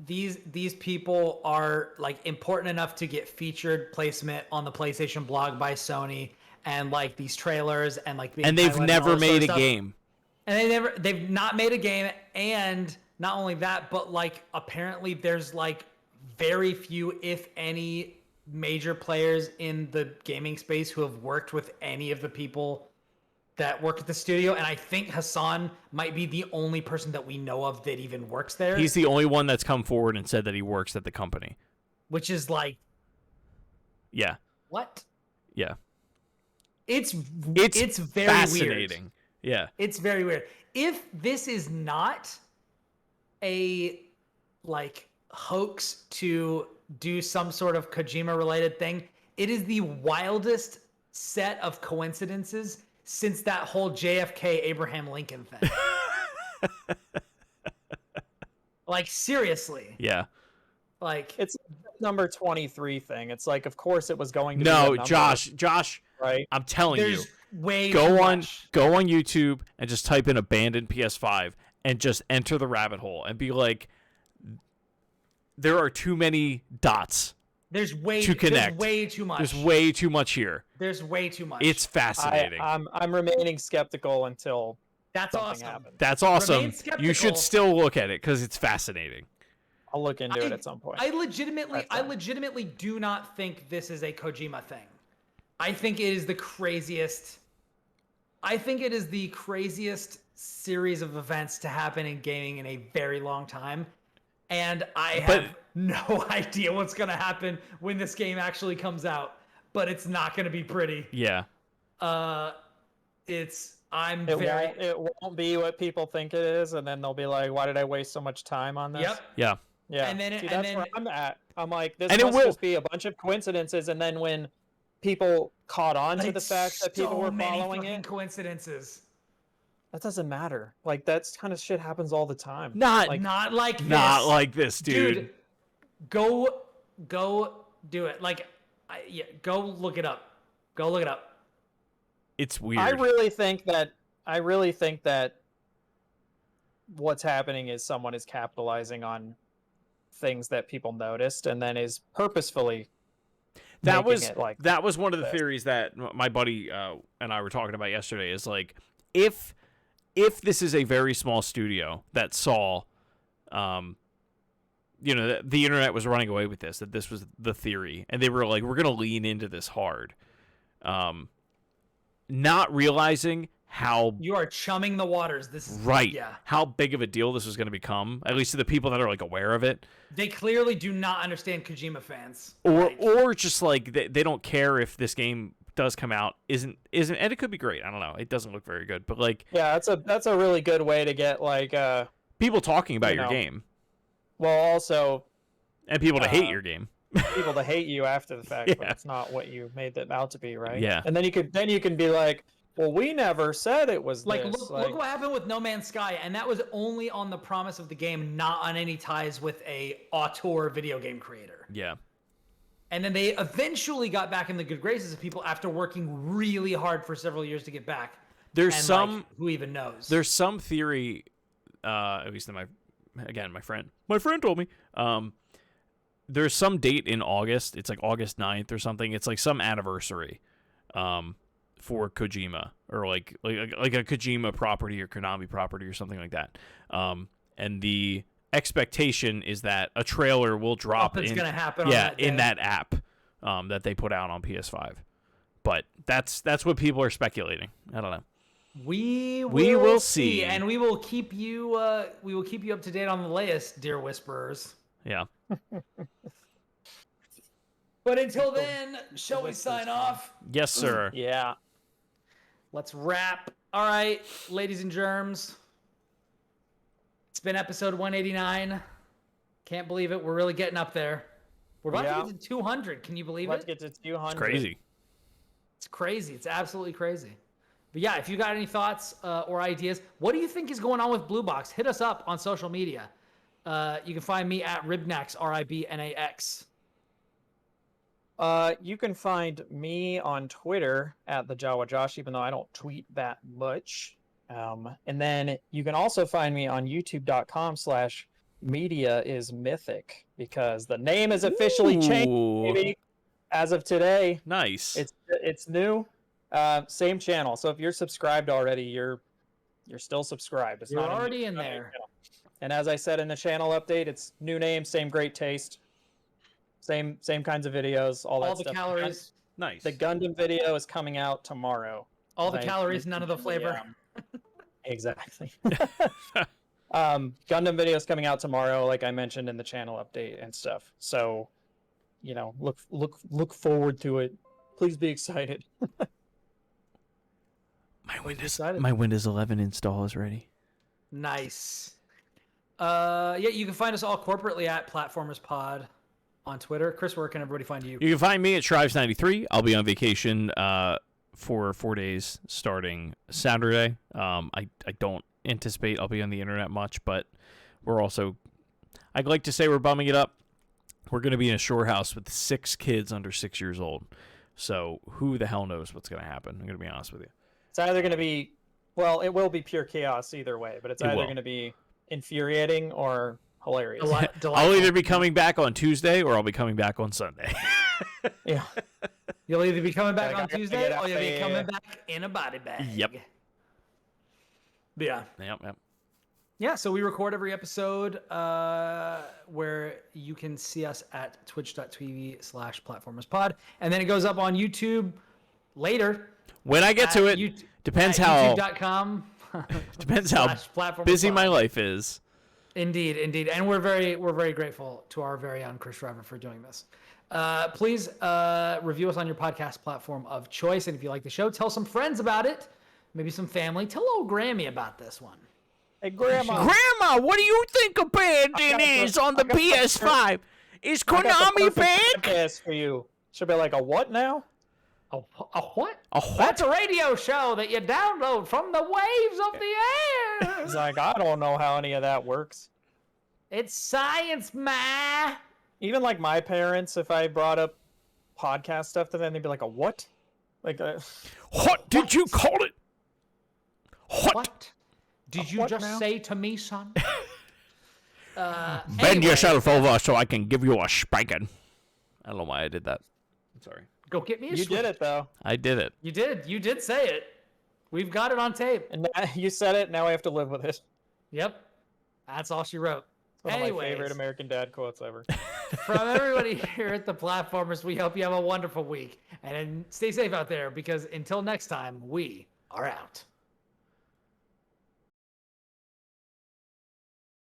these people are like important enough to get featured placement on the PlayStation blog by Sony, and like these trailers and like being And they've highlighted and never all this sort made of a stuff. game. And they've not made a game, and not only that, but like apparently there's like very few, if any, major players in the gaming space who have worked with any of the people that work at the studio, and I think Hassan might be the only person that we know of that even works there. He's the only one that's come forward and said that he works at the company. Which is like, Yeah. what? Yeah. It's very fascinating. weird. Yeah. It's very weird. If this is not a like hoax to do some sort of Kojima related thing, it is the wildest set of coincidences since that whole JFK Abraham Lincoln thing. Like, seriously. Yeah. Like, It's number 23 thing. It's like, of course, it was going to. be No, that number, Josh, right? I'm telling you. there's way Go too on much. YouTube and just type in abandoned PS5 and just enter the rabbit hole and be like, there are too many dots There's way to connect. There's way too much. There's way too much here. There's way too much. It's fascinating. I'm remaining skeptical until That's something awesome. happens. That's awesome. Remain You should skeptical. still look at it because it's fascinating. I'll look into it at some point. I legitimately do not think this is a Kojima thing. I think it is the craziest. I think it is the craziest series of events to happen in gaming in a very long time. And I have no idea what's going to happen when this game actually comes out, but it's not going to be pretty. Yeah. It won't be what people think it is, and then they'll be like, "Why did I waste so much time on this?" Yep. Yeah. Yeah. And then where I'm at. I'm like, this And must just be a bunch of coincidences, and then when people caught on to the fact that people were following it, coincidences. that doesn't matter. Like, that's kind of shit happens all the time. Not like this. Not like this, dude. Go do it. Like, go look it up. Go look it up. It's weird. I really think that what's happening is someone is capitalizing on things that people noticed and then is purposefully that making it like that was one of the this. theories that my buddy and I were talking about yesterday. Is like, if this is a very small studio that saw, the internet was running away with this, that this was the theory, and they were like, we're gonna lean into this hard, not realizing how you are chumming the waters. This is right. Yeah. How big of a deal this was going to become, at least to the people that are like aware of it. They clearly do not understand Kojima fans. Or just like they don't care if this game does come out isn't and it could be great. I don't know. It doesn't look very good, but like, yeah, that's a really good way to get like people talking about your game. Well, also, and people to hate your game. People to hate you after the fact, Yeah. but it's not what you made them out to be, right? Yeah. And then you can be like, well, we never said it was like this. look what happened with No Man's Sky, and that was only on the promise of the game, not on any ties with a auteur video game creator. Yeah. And then they eventually got back in the good graces of people after working really hard for several years to get back. There's And, some like, who even knows? There's some theory, at least in my friend told me. There's some date in August. It's like August 9th or something. It's like some anniversary, for Kojima, or like a Kojima property or Konami property or something like that. And the expectation is that a trailer will drop Something's gonna happen. Yeah, on that day. in that app, that they put out on PS5. But that's what people are speculating. I don't know. We will see, and we will keep you up to date on the latest, dear whisperers. Yeah. But until then, shall we sign off? Yes, sir. Yeah. Let's wrap. All right, ladies and germs. It's been episode 189. Can't believe it. We're really getting up there. We're about to get to 200. Can you believe Let's it? get to 200. It's crazy. It's crazy. It's absolutely crazy. But yeah, if you got any thoughts or ideas, what do you think is going on with Blue Box? Hit us up on social media. You can find me at Ribnax, Ribnax. You can find me on Twitter at the Jawa Josh, even though I don't tweet that much. And then you can also find me on youtube.com/mediaismythic, because the name is officially changed, baby, as of today. Nice. It's new. Same channel. So if you're subscribed already, you're still subscribed. It's You're not already in there. And as I said in the channel update, it's new name, same great taste, same kinds of videos, all that All the stuff. calories. Nice. The Gundam video is coming out tomorrow. All the calories, none of the flavor. Exactly. Gundam video is coming out tomorrow, like I mentioned in the channel update and stuff. So, look forward to it. Please be excited. My Windows 11 install is ready. Nice. Yeah, you can find us all corporately at Platformers Pod on Twitter. Chris, where can everybody find you? You can find me at Shrives93. I'll be on vacation for 4 days starting Saturday. I don't anticipate I'll be on the internet much, but I'd like to say we're bumming it up. We're going to be in a shore house with 6 kids under 6 years old. So who the hell knows what's going to happen? I'm going to be honest with you. It's either going to be, well, it will be pure chaos either way, but it's either going to be infuriating or hilarious. I'll either be coming back on Tuesday or I'll be coming back on Sunday. Yeah. You'll either be coming back on Gotta Tuesday get out or you'll be there. coming back in a body bag. Yep. But yeah. Yep. Yeah, so we record every episode where you can see us at twitch.tv/platformerspod. And then it goes up on YouTube later. When I get to it, depends how youtube.com. depends how busy my life is. Indeed. And we're very grateful to our very own Chris Shriver for doing this. Please review us on your podcast platform of choice. And if you like the show, tell some friends about it. Maybe some family. Tell old Grammy about this one. Hey, Grandma, what do you think abandon is on the PS5? Is Konami bad? Podcast for you. Should be like a what now? A what? A what? That's a radio show that you download from the waves of the air. He's like, I don't know how any of that works. It's science, ma. Even like my parents, if I brought up podcast stuff to them, they'd be like, a what? Like, what did you call it? What did you just say to me, son? Bend yourself over so I can give you a spanking. I don't know why I did that. I'm sorry. Go get me a You sweet. did it, though. I did it. You did say it. We've got it on tape. And now, you said it, now I have to live with it. Yep. That's all she wrote. One of my Anyways, favorite American Dad quotes ever. from everybody here at the Platformers, we hope you have a wonderful week. And stay safe out there, because until next time, we are out.